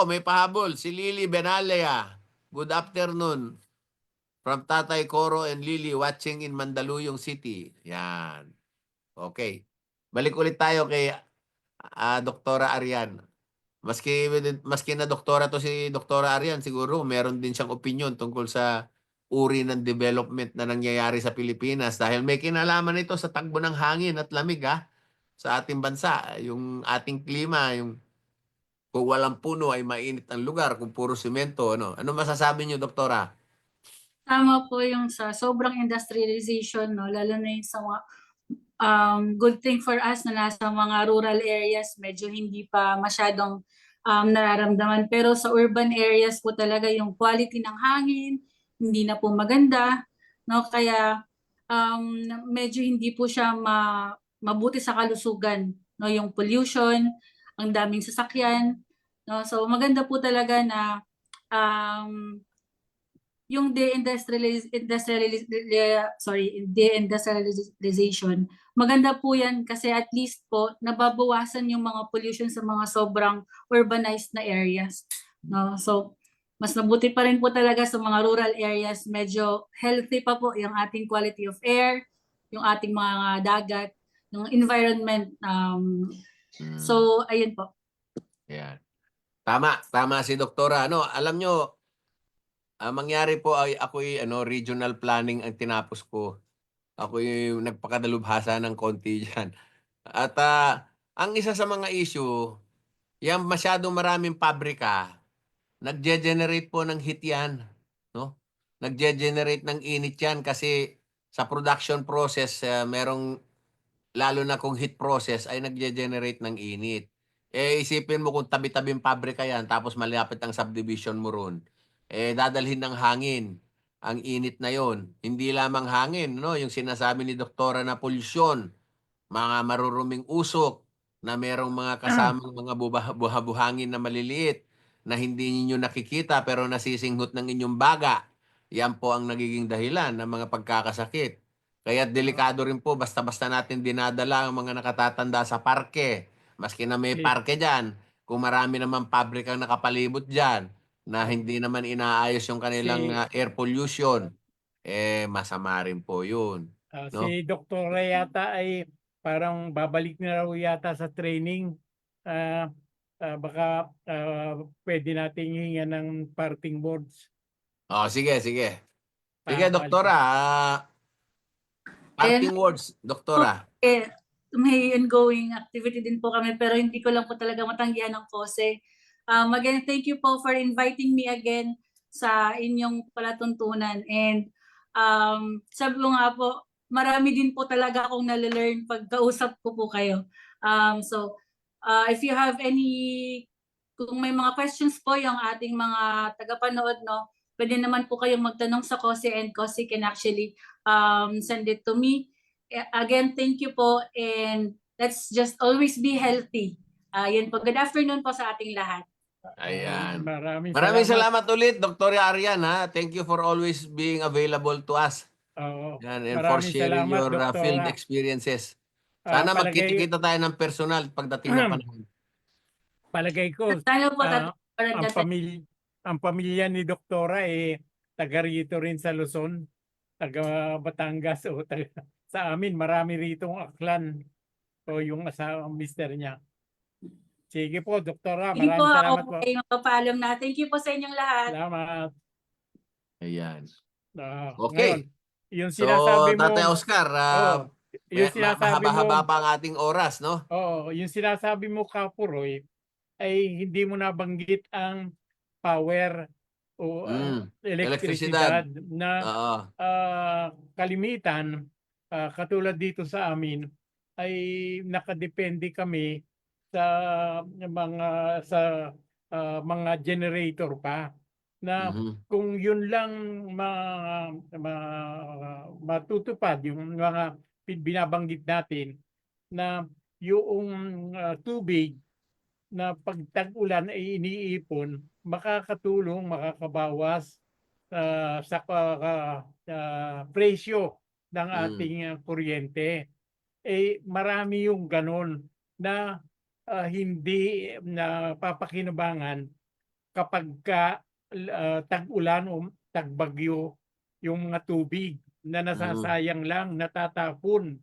B: may pahabol. Si Lily Benalea. Good afternoon. From Tatay Coro and Lily watching in Mandaluyong City. Yan. Okay. Balik ulit tayo kay Doktora Arian. Maski na doktora to si Doktora Arian, siguro meron din siyang opinion tungkol sa uri ng development na nangyayari sa Pilipinas dahil may kinalaman ito sa tagbo ng hangin at lamig sa ating bansa. Yung ating klima, yung kung walang puno ay mainit ang lugar, kung puro simento, ano? Ano masasabi niyo, Doktora?
D: Tama po yung sa sobrang industrialization, no? Lalo na yung sa mga good thing for us na nasa mga rural areas, medyo hindi pa masyadong nararamdaman. Pero sa urban areas po talaga yung quality ng hangin, hindi na po maganda. No? Kaya medyo hindi po siya mabuti sa kalusugan. No? Yung pollution, ang daming sasakyan. No? So maganda po talaga na yung deindustrialization, maganda po yan kasi at least po nababawasan yung mga pollution sa mga sobrang urbanized na areas. No? So, mas mabuti pa rin po talaga sa mga rural areas, medyo healthy pa po yung ating quality of air, yung ating mga dagat, yung environment. So, ayun po.
B: Yan. Tama si Doktora. Ano, alam nyo, mangyari po ay ako'y regional planning ang tinapos ko. Ako'y nagpakadalubhasa ng konti diyan. At ang isa sa mga issue, yung masyadong maraming pabrika, nagge-generate po ng heat yan, no? Nagge-generate ng init yan kasi sa production process, merong lalo na kung heat process ay nagge-generate ng init. Isipin mo kung tabi-tabing pabrika yan tapos malapit ang subdivision mo ron. Dadalhin ng hangin ang init na yon. Hindi lamang hangin, no? Yung sinasabi ni Doktora na polusyon, mga maruruming usok na merong mga kasamang mga buhangin na maliliit na hindi niyo nakikita pero nasisinghot ng inyong baga. Yan po ang nagiging dahilan ng mga pagkakasakit. Kaya delikado rin po basta-basta natin dinadala ang mga nakatatanda sa parke. Maski na may parke dyan, kung marami naman pabrikang nakapalibot dyan na hindi naman inaayos yung kanilang air pollution, masama rin po yun. No?
C: Si Doktora yata ay parang babalik na raw yata sa training. Baka pwede nating hinga ng parting words.
B: Sige. Sige, Doktora. Parting words, Doktora.
D: May ongoing activity din po kami pero hindi ko lang po talaga matanggihan ng KOSE. Again, thank you po for inviting me again sa inyong palatuntunan. And sabi ko nga po, marami din po talaga akong nalalearn pag kausap ko po kayo. So, if you have kung may mga questions po yung ating mga tagapanood, no, pwede naman po kayong magtanong sa KOSE and KOSE can actually send it to me. Again, thank you po and let's just always be healthy. Yun po. Good afternoon po sa ating lahat.
B: Ayan.
C: Maraming
B: salamat ulit, Dr. Arian. Thank you for always being available to us. And for sharing your field experiences. Sana magkita-kita tayo ng personal pagdating ng panahon.
C: Palagay ko, ang pamilya ni Doktora taga rito rin sa Luzon, taga Batangas o sa amin marami ritong aklan o yung asawang mister niya. Sige po, Doktora, maraming salamat po.
D: Magpapaalam na. Thank you po sa inyong lahat.
C: Salamat.
B: Ayan.
C: Okay. Ngayon, yung sinasabi mo,
B: Tatay Oscar, yung sinasabi mahaba-haba pa ang ating oras, no?
C: Oo, yung sinasabi mo, Kapuroy, ay hindi mo nabanggit ang power o elektrisidad na kalimitan katulad dito sa amin ay nakadepende kami sa mga mga generator pa na
B: Mhm.
C: kung yun lang matutupad yung mga binabanggit natin na yung tubig na pag tag-ulan ay iniipon, makakatulong, makakabawas sa presyo ng
B: Mm.
C: ating kuryente. Eh, marami yung gano'n na hindi napapakinabangan kapagka tag-ulan o tagbagyo yung mga tubig na
B: Mm.
C: nasasayang lang, natatapon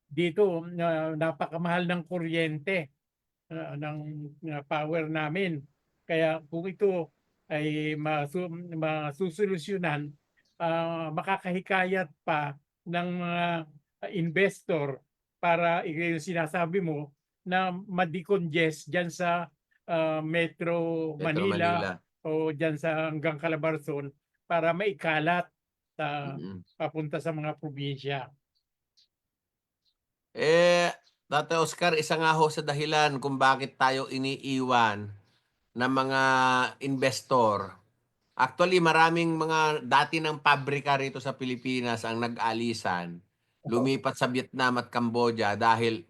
C: dito na napakamahal ng kuryente, ng power namin. Kaya kung ito ay masusolusyunan, makakahikayat pa ng mga investor para yung sinasabi mo na ma-decongest diyan sa Metro
B: Metro
C: Manila
B: Manila.
C: o diyan sa hanggang Calabarzon para maikalat sa
B: Mm.
C: papunta sa mga probinsya.
B: Eh, Tatay Oscar, isa nga ho sa dahilan kung bakit tayo iniiwan ng mga investor. Actually, maraming mga dati ng pabrika rito sa Pilipinas ang nag-alisan, lumipat sa Vietnam at Cambodia dahil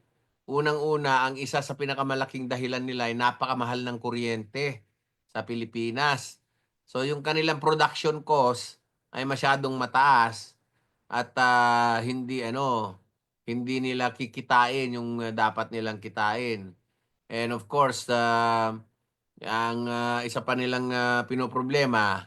B: unang-una, ang isa sa pinakamalaking dahilan nila ay napakamahal ng kuryente sa Pilipinas. So yung kanilang production cost ay masyadong mataas at hindi nila kikitain yung dapat nilang kitain. And of course, isa pa nilang pinoproblema,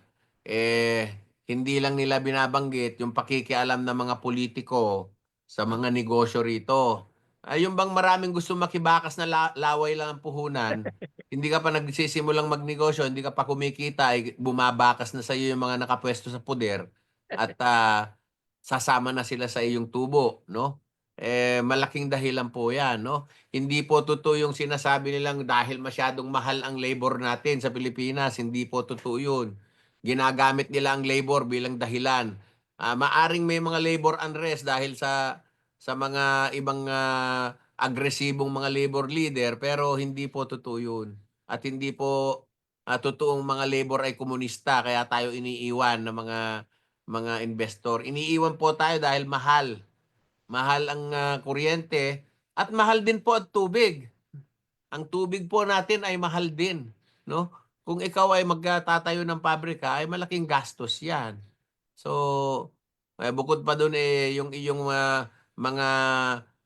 B: hindi lang nila binabanggit yung pakikialam ng mga politiko sa mga negosyo rito. Yung bang maraming gusto makibakas na laway lang ang puhunan, hindi ka pa nagsisimulang magnegosyo, hindi ka pa kumikita, ay bumabakas na sa iyo yung mga nakapwesto sa puder at sasama na sila sa iyong tubo, no? Malaking dahilan po 'yan, no? Hindi po totoo yung sinasabi nilang dahil masyadong mahal ang labor natin sa Pilipinas, hindi po totoo yun. Ginagamit nila ang labor bilang dahilan. Maaring may mga labor unrest dahil sa mga ibang agresibong mga labor leader, pero hindi po totoo yun. At hindi po totoong mga labor ay komunista kaya tayo iniiwan ng mga investor. Iniiwan po tayo dahil mahal. Mahal ang kuryente at mahal din po ang tubig. Ang tubig po natin ay mahal din, no? Kung ikaw ay magtatayo ng pabrika ay malaking gastos 'yan. So, bukod pa dun, yung iyong mga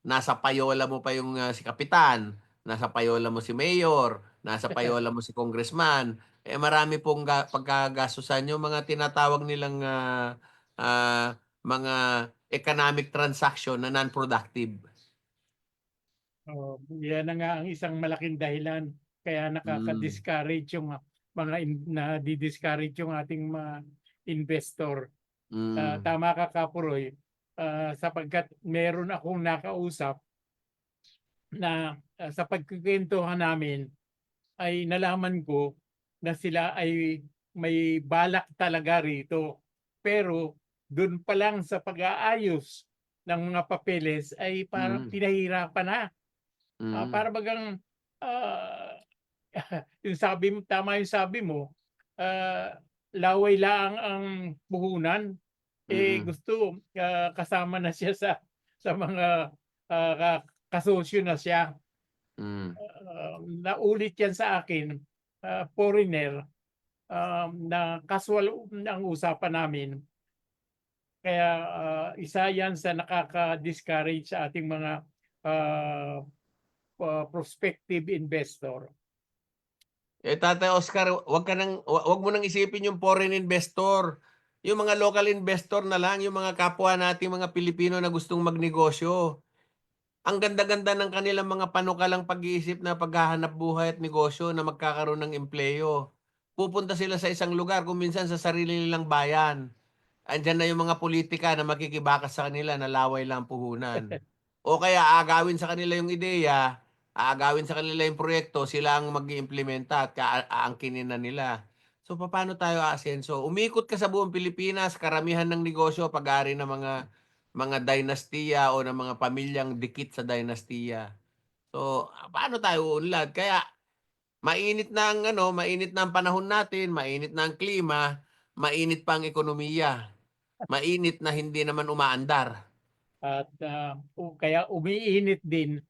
B: nasa payola mo pa yung si kapitan, nasa payola mo si mayor, nasa payola mo si congressman, marami pong pagkagastusan yung mga tinatawag nilang mga economic transaction na non-productive.
C: Yan na nga ang isang malaking dahilan kaya
B: Hmm.
C: nakaka-discourage yung nadi-discourage yung ating mga investor.
B: Hmm.
C: Tama ka, Kapuroy, sapagkat meron akong nakausap na sa pagkukuwentuhan namin ay nalaman ko na sila ay may balak talaga rito. Pero dun pa lang sa pag-aayos ng mga papeles ay parang
B: Mm.
C: pinahirapan na.
B: Mm.
C: Para bagang ah, yung sabi mo, tama yung sabi mo, laway lang ang puhunan. Eh
B: Mm.
C: gusto kasama na siya sa mga kasosyo na siya.
B: Hmm.
C: Naulit yan sa akin, foreigner, na casual ang usapan namin. Kaya isa yan sa nakaka-discourage sa ating mga ah, prospective investor.
B: Tatay Oscar, wag mo nang isipin yung foreign investor. Yung mga local investor na lang, yung mga kapwa nating mga Pilipino na gustong magnegosyo. Ang ganda-ganda ng kanilang mga panukalang pag-iisip na paghahanap buhay at negosyo na magkakaroon ng empleyo. Pupunta sila sa isang lugar, kung minsan sa sarili nilang bayan. Andiyan na yung mga politika na makikibakas sa kanila na laway lang ang puhunan. O kaya aagawin sa kanila yung ideya, aagawin sa kanila yung proyekto, sila ang mag-iimplementa at aangkinin na nila. So paano tayo aasenso? Umikot ka sa buong Pilipinas, karamihan ng negosyo pag-ari ng mga dinastiya o ng mga pamilyang dikit sa dinastiya. So paano tayo uunlad? Kaya mainit na ang ano, mainit na ang panahon natin, mainit na ang klima, mainit pa ang ekonomiya, mainit na hindi naman umaandar.
C: At kaya umiinit din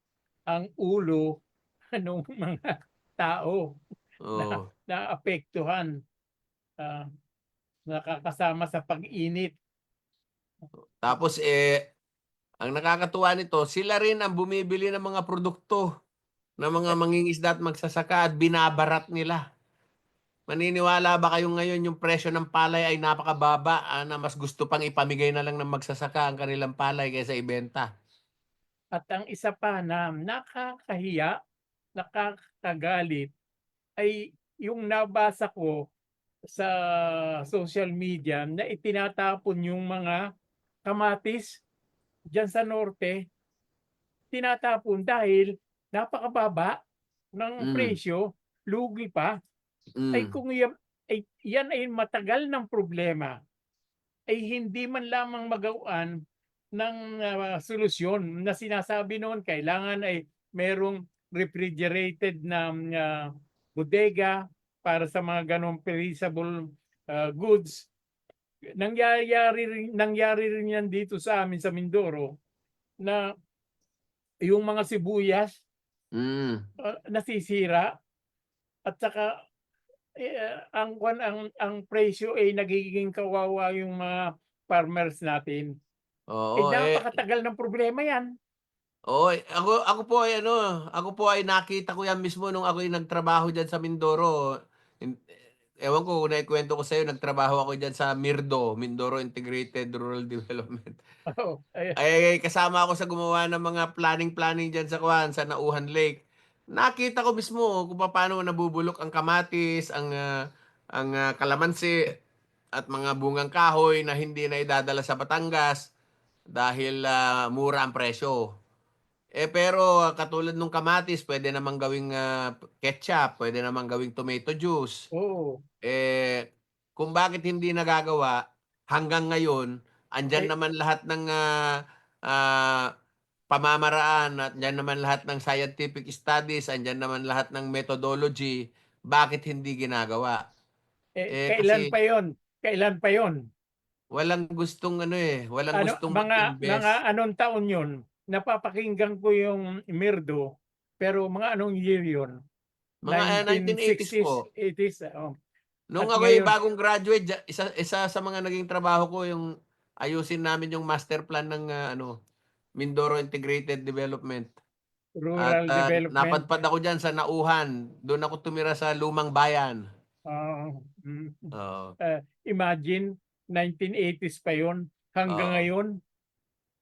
C: ang ulo ng mga tao na
B: Oo.
C: naapektuhan, ah, nakakasama sa pag-init.
B: Tapos, ang nakakatuwa nito, sila rin ang bumibili ng mga produkto ng mga mangingisda at magsasaka at binabarat nila. Maniniwala ba kayo ngayon yung presyo ng palay ay napakababa, na mas gusto pang ipamigay na lang ng magsasaka ang kanilang palay kaysa ibenta?
C: At ang isa pa na nakakahiya, nakakagalit ay yung nabasa ko sa social media na itinatapon yung mga kamatis diyan sa norte, tinatapon dahil napakababa ng
B: Hmm,
C: presyo, lugi pa. Ay
B: hmm.
C: kung yan ay matagal ng problema, ay hindi man lamang magawan ng solusyon na sinasabi noon kailangan ay merong refrigerated na bodega para sa mga ganong perishable goods. Nangyari rin yan dito sa amin sa Mindoro na yung mga sibuyas
B: Hmm,
C: nasisira at saka ang presyo ay nagiging kawawa yung mga farmers natin. Eh,
B: oo,
C: napakatagal ng problema 'yan.
B: oo, ako po ay ano, ako po ay nakita ko 'yan mismo nung ako'y nagtrabaho diyan sa Mindoro. Ewan ko kung naikwento ko sa'yo, nagtrabaho ako diyan sa MIRDO, Mindoro Integrated Rural Development.
C: Oo,
B: Ay, kasama ako sa gumawa ng mga planning diyan sa sa Nauhan Lake. Nakita ko mismo kung paano nabubulok ang kamatis, ang kalamansi at mga bungang kahoy na hindi na idadala sa Batangas dahil, mura ang presyo. Pero katulad nung kamatis puwede namang gawing, ketchup, puwede namang gawing tomato juice.
C: oo.
B: Eh, kung bakit hindi nagagawa, hanggang ngayon andiyan
C: Eh,
B: naman lahat ng, pamamaraan at andiyan naman lahat ng scientific studies, andiyan naman lahat ng methodology, bakit hindi ginagawa?
C: kailan
B: Kasi
C: pa 'yon? Kailan pa 'yon?
B: walang gustong ano, walang
C: Ano,
B: gustong
C: mga
B: mag-invest.
C: anong taon 'yon? Napapakinggan ko yung Mirdo, pero mga anong year 'yon?
B: Mga, 1980s
C: 1960s,
B: po.
C: 80s,
B: Nung
C: at
B: ako'y
C: ngayon
B: bagong graduate isa sa mga naging trabaho ko yung ayusin namin yung master plan ng, Mindoro Integrated Development. At,
C: rural development.
B: napadpad ako diyan sa Nauhan, dun ako tumira sa lumang bayan.
C: Oo,
B: Oo,
C: imagine 1980s pa 'yon, hanggang
B: oo,
C: ngayon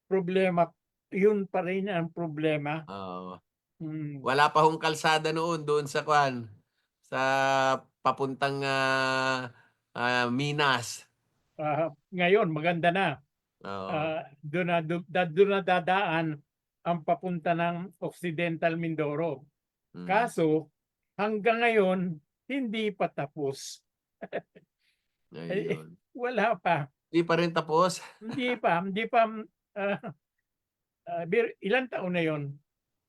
C: problema, 'yun pa rin ang problema.
B: oo.
C: Hmm,
B: Wala pa hong kalsada noon doon sa sa papuntang, Minas.
C: ngayon maganda na,
B: Oo,
C: dun na dadaan ang papunta ng Occidental Mindoro.
B: hmm,
C: Kaso hanggang ngayon hindi pa tapos.
B: ayun.
C: Wala pa,
B: Di pa rin tapos.
C: hindi pa, ah, ilang taon na 'yon?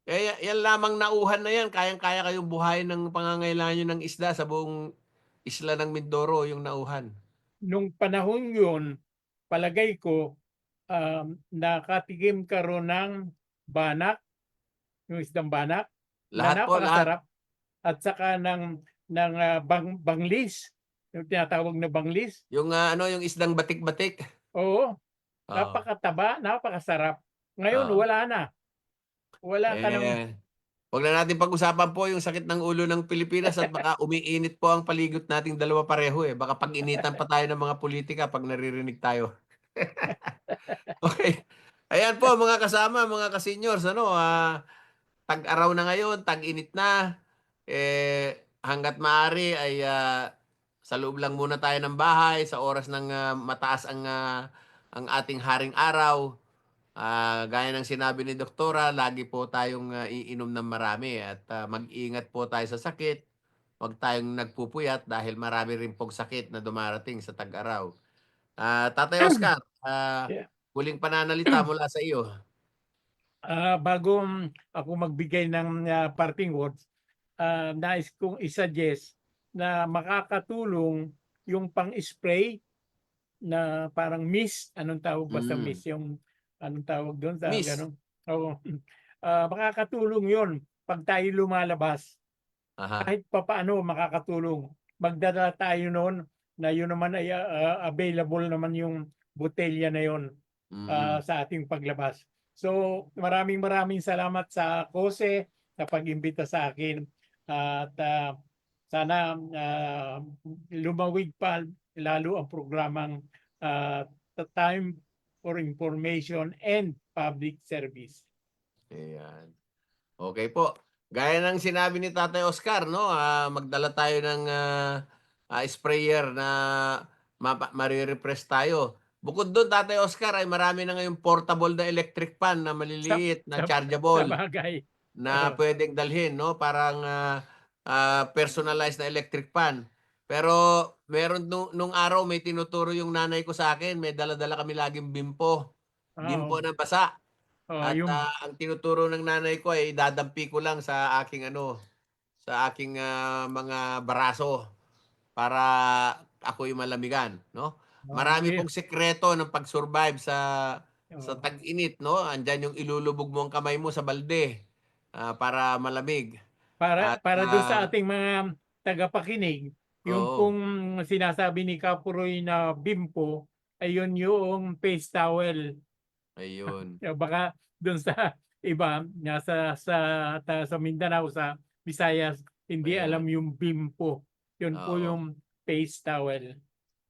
B: Yan lamang Nauhan na yan kayang-kaya kayong buhayin ng pangangailangan niyo ng isda sa buong isla ng Mindoro, yung Nauhan.
C: Nung panahon 'yun, palagay ko, nakatikim ka ron ng banak, yung isdang banak, na
B: Lahat po, lahat.
C: napakasarap at saka banglis, yung tinatawag na banglis.
B: Yung, yung isdang batik-batik.
C: Oo,
B: Oo,
C: napakataba, napakasarap. Ngayon
B: oo.
C: wala na, wala ka ng
B: Eh, 'wag na natin pag-usapan po yung sakit ng ulo ng Pilipinas at baka umiinit po ang paligid nating dalawa pareho, Baka pag-initan pa tayo ng mga pulitika 'pag naririnig tayo. Okey. Ayan po mga kasama, mga ka-seniors tag-araw na ngayon, tag-init na. Hangga't maaari ay, sa loob lang muna tayo ng bahay sa oras ng, mataas ang ating haring araw. Gaya ng sinabi ni doktora, lagi po tayong, iinom ng marami at, mag-ingat po tayo sa sakit. Huwag tayong nagpupuyat dahil marami rin pong sakit na dumarating sa tag-araw. Tatay Oscar,
C: yeah.
B: huling pananalita mula sa iyo.
C: Bago ako magbigay ng parting words, nais kong i-suggest na makakatulong yung pang-spray na parang mist, anong tawag ba sa
B: Mm.
C: mist, yung anong tawag doon sa
B: Miss.
C: gano'n? Oo. Makakatulong yun 'pag tayo lumalabas.
B: Aha.
C: Kahit papaano makakatulong. Magdala tayo no'n na yun naman ay, available naman yung botelya na yun,
B: Mm.
C: sa ating paglabas. So, maraming maraming salamat sa KOSE sa pag-imbita sa akin at, sana, lumawig pa lalo ang programang, Time for Information and Public Service.
B: Ayan. Okay po. Gaya ng sinabi ni Tatay Oscar 'no, magdala tayo ng, sprayer na mare-refresh tayo. Bukod dun Tatay Oscar ay marami na ngayong portable na electric fan na
C: Sa
B: maliliit na
C: sa
B: chargeable
C: sabagay,
B: na
C: oo.
B: puwedeng dalhin 'no, parang, personalized na electric fan. Pero meron nung araw may tinuturo yung nanay ko sa akin, may dala-dala kami laging
C: Oo,
B: bimpo na basa.
C: oo,
B: At,
C: yung
B: ang tinuturo ng nanay ko ay idadampi ko lang sa aking ano, sa aking, mga braso para ako'y malamigan 'no. Marami
C: eh,
B: pong sikreto ng pag-survive sa
C: oo.
B: tag-init 'no, andiyan yung ilulubog mo ang kamay mo sa balde, para malamig at,
C: Para dun sa ating mga tagapakinig, yung
B: oo,
C: pong sinasabi ni Kapuroy na bimpo, ayun yung face towel.
B: ayun,
C: Baka dun sa iba sa Mindanao, sa Visayas, hindi alam
B: ayan,
C: yung bimpo. Yun po
B: oo.
C: yung face towel.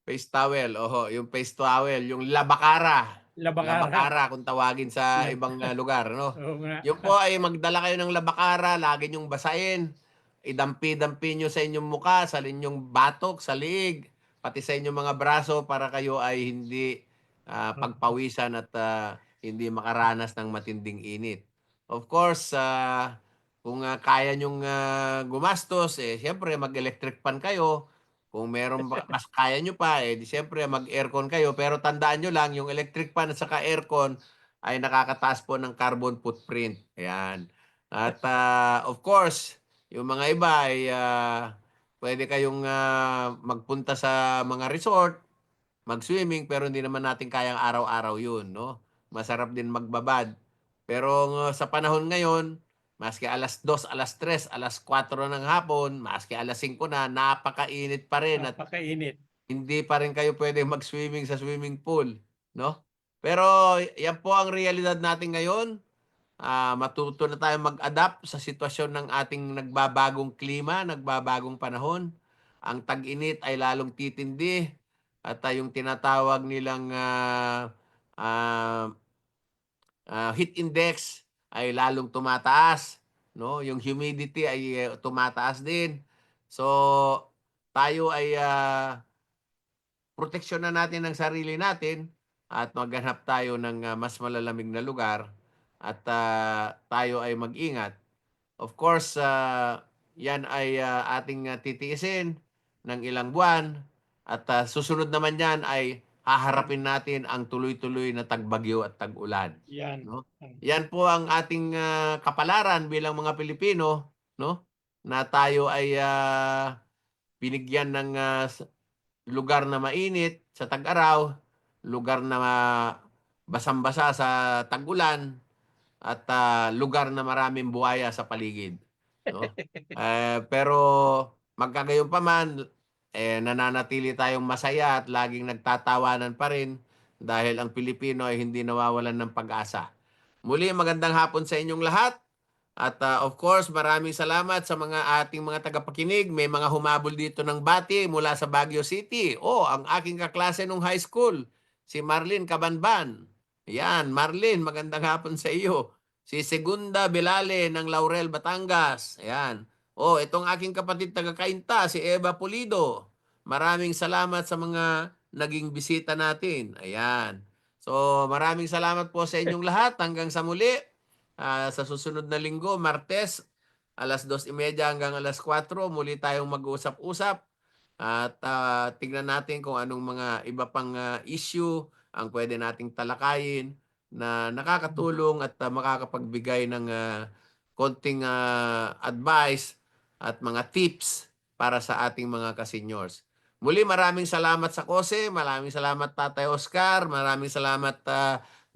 B: Face towel, oho, yung face towel, yung labakara.
C: Labakara,
B: Labakara kung tawagin sa
C: lab
B: ibang, lugar 'no.
C: oo nga.
B: Yun po ay magdala kayo ng labakara, lagi niyong basain, idampi-dampi niyo sa inyong mukha, sa inyong batok, sa liig, pati sa inyong mga braso para kayo ay hindi, pagpawisan at, hindi makaranas ng matinding init. Of course, kung, kaya niyong, gumastos, eh, siyempre mag-electric fan kayo. Kung meron ba mas kaya niyo pa, eh, di siyempre mag-aircon kayo. Pero tandaan niyo lang yung electric fan at saka aircon ay nakakataas po ng carbon footprint, ayan. At, of course, yung mga iba ay, puwede kayong, magpunta sa mga resort, mag-swimming, pero hindi naman natin kayang araw-araw yun 'no. Masarap din magbabad. Pero sa panahon ngayon, maski 2:00, 3:00, 4:00 ng hapon, maski 5:00 na, napakainit pa rin at
C: Napakainit.
B: hindi pa rin kayo puwedeng mag-swimming sa swimming pool 'no. Pero yan po ang realidad natin ngayon. Matuto na tayong mag-adapt sa sitwasyon ng ating nagbabagong klima, nagbabagong panahon. Ang tag-init ay lalong titindi at, yung tinatawag nilang, ah, heat index ay lalong tumataas 'no, yung humidity ay, tumataas din. So, tayo ay, proteksyonan natin ang sarili natin at maghanap tayo ng, mas malalamig na lugar at, tayo ay mag-ingat. Of course, 'yan ay, ating, titiisin ng ilang buwan at, susunod naman niyan ay haharapin natin ang tuloy-tuloy na tagbagyo at tag-ulan,
C: Yan.
B: 'no? 'Yan po ang ating, kapalaran bilang mga Pilipino, 'no, na tayo ay, binigyan ng, lugar na mainit sa tag-araw, lugar na basang-basa sa tag-ulan at, lugar na maraming buhaya sa paligid, 'no? Pero magkagayunpaman, eh, nananatili tayong masaya at laging nagtatawanan pa rin dahil ang Pilipino ay hindi nawawalan ng pag-asa. Muli, magandang hapon sa inyong lahat at, of course, maraming salamat sa mga ating mga tagapakinig. May mga humabol dito ng bati mula sa Baguio City. Oh, ang aking kaklase nung high school, si Marlene Cabanban. Yan, Marlene, magandang hapon sa iyo. Si Segunda Belale ng Laurel, Batangas. Ayan. Oh, itong aking kapatid taga-Cainta, si Eva Pulido. Maraming salamat sa mga naging bisita natin. Ayan. So, maraming salamat po sa inyong lahat. Hanggang sa muli. Sa susunod na linggo, Martes, 2:30 hanggang 4:00, muli tayong mag-usap-usap at, tignan natin kung anong mga iba pang, issue ang pwede nating talakayin na nakakatulong at, makakapagbigay ng, konting, advice at mga tips para sa ating mga ka-seniors. Muli, maraming salamat sa KOSE, maraming salamat Tatay Oscar, maraming salamat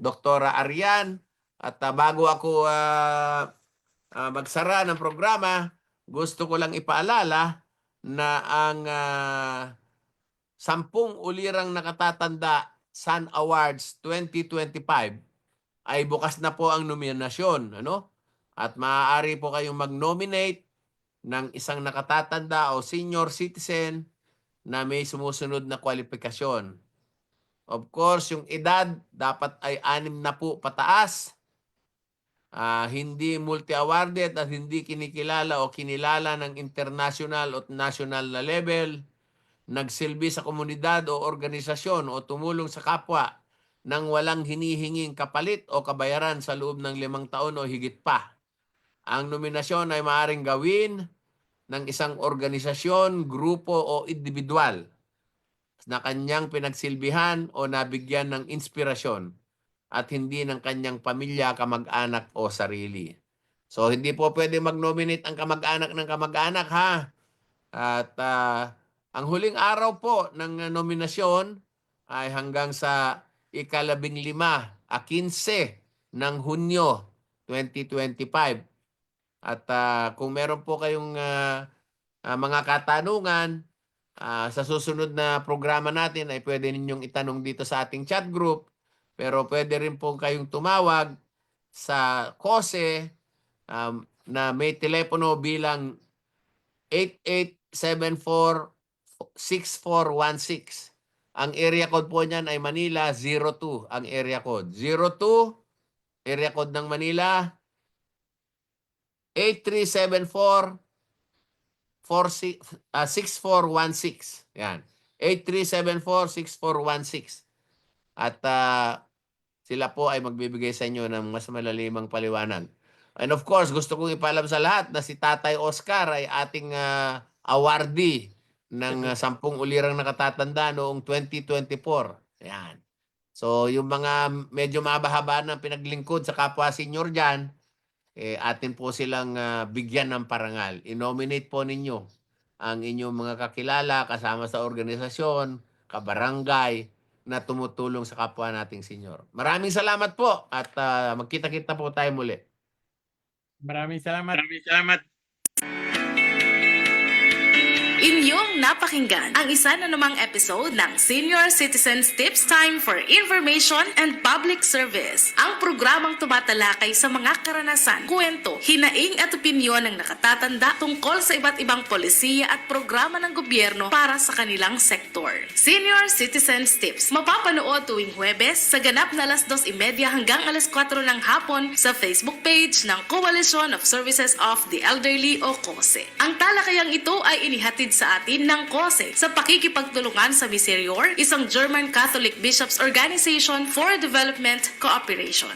B: Doktora Arian. At bago ako magsara ng programa, gusto ko lang ipaalala na ang 10 ulirang nakatatanda Sun Awards 2025 ay bukas na po ang nominasyon, ano? At maaari po kayong mag-nominate ng isang nakatatanda o senior citizen na may sumusunod na kwalifikasyon. Of course, yung edad dapat ay 6 na po pataas. Hindi multi-awarded at hindi kinikilala o kinilala ng international o national na level. Nagsilbi sa komunidad o organisasyon o tumulong sa kapwa nang walang hinihinging kapalit o kabayaran sa loob ng 5 taon o higit pa. Ang nominasyon ay maaaring gawin ng isang organisasyon, grupo o individual na kanyang pinagsilbihan o nabigyan ng inspirasyon at hindi ng kanyang pamilya, kamag-anak o sarili. So hindi po pwede mag-nominate ang kamag-anak ng kamag-anak, ha? At ang huling araw po ng nominasyon ay hanggang sa 15 ng Hunyo 2025. At kung meron po kayong mga katanungan sa susunod na programa natin ay pwede ninyong itanong dito sa ating chat group. Pero pwede rin po kayong tumawag sa KOSE na may telepono bilang 8874-6416. Ang area code po niyan ay Manila 02. Ang area code 02, area code ng Manila 6374-6416. Yan. 8374-6416. At sila po ay magbibigay sa inyo ng mas malalimang paliwanag. And of course, gusto kong ipaalam sa lahat na si Tatay Oscar ay ating awardee ng 10 ulirang nakatatanda noong 2024. Yan. So, yung mga medyo mahaba ng pinaglingkod sa kapwa senior dyan, atin po silang bigyan ng parangal. I-nominate po ninyo ang inyong mga kakilala kasama sa organisasyon, kabarangay na tumutulong sa kapwa nating senior. Maraming salamat po at magkita-kita po tayo muli.
C: Maraming salamat.
A: Inyong napakinggan ang isa na namang episode ng Senior Citizens Tips Time for Information and Public Service. Ang programang tumatalakay sa mga karanasan, kwento, hinaing at opinyon ng nakatatanda tungkol sa iba't ibang polisiya at programa ng gobyerno para sa kanilang sektor. Senior Citizens Tips, mapapanood tuwing Huwebes sa ganap na 2:30 hanggang 4:00 ng hapon sa Facebook page ng Coalition of Services of the Elderly o KOSE. Ang talakayang ito ay inihatid sa atin ng KOSE sa pakikipagtulungan sa Miserior, isang German Catholic Bishops Organization for Development Cooperation.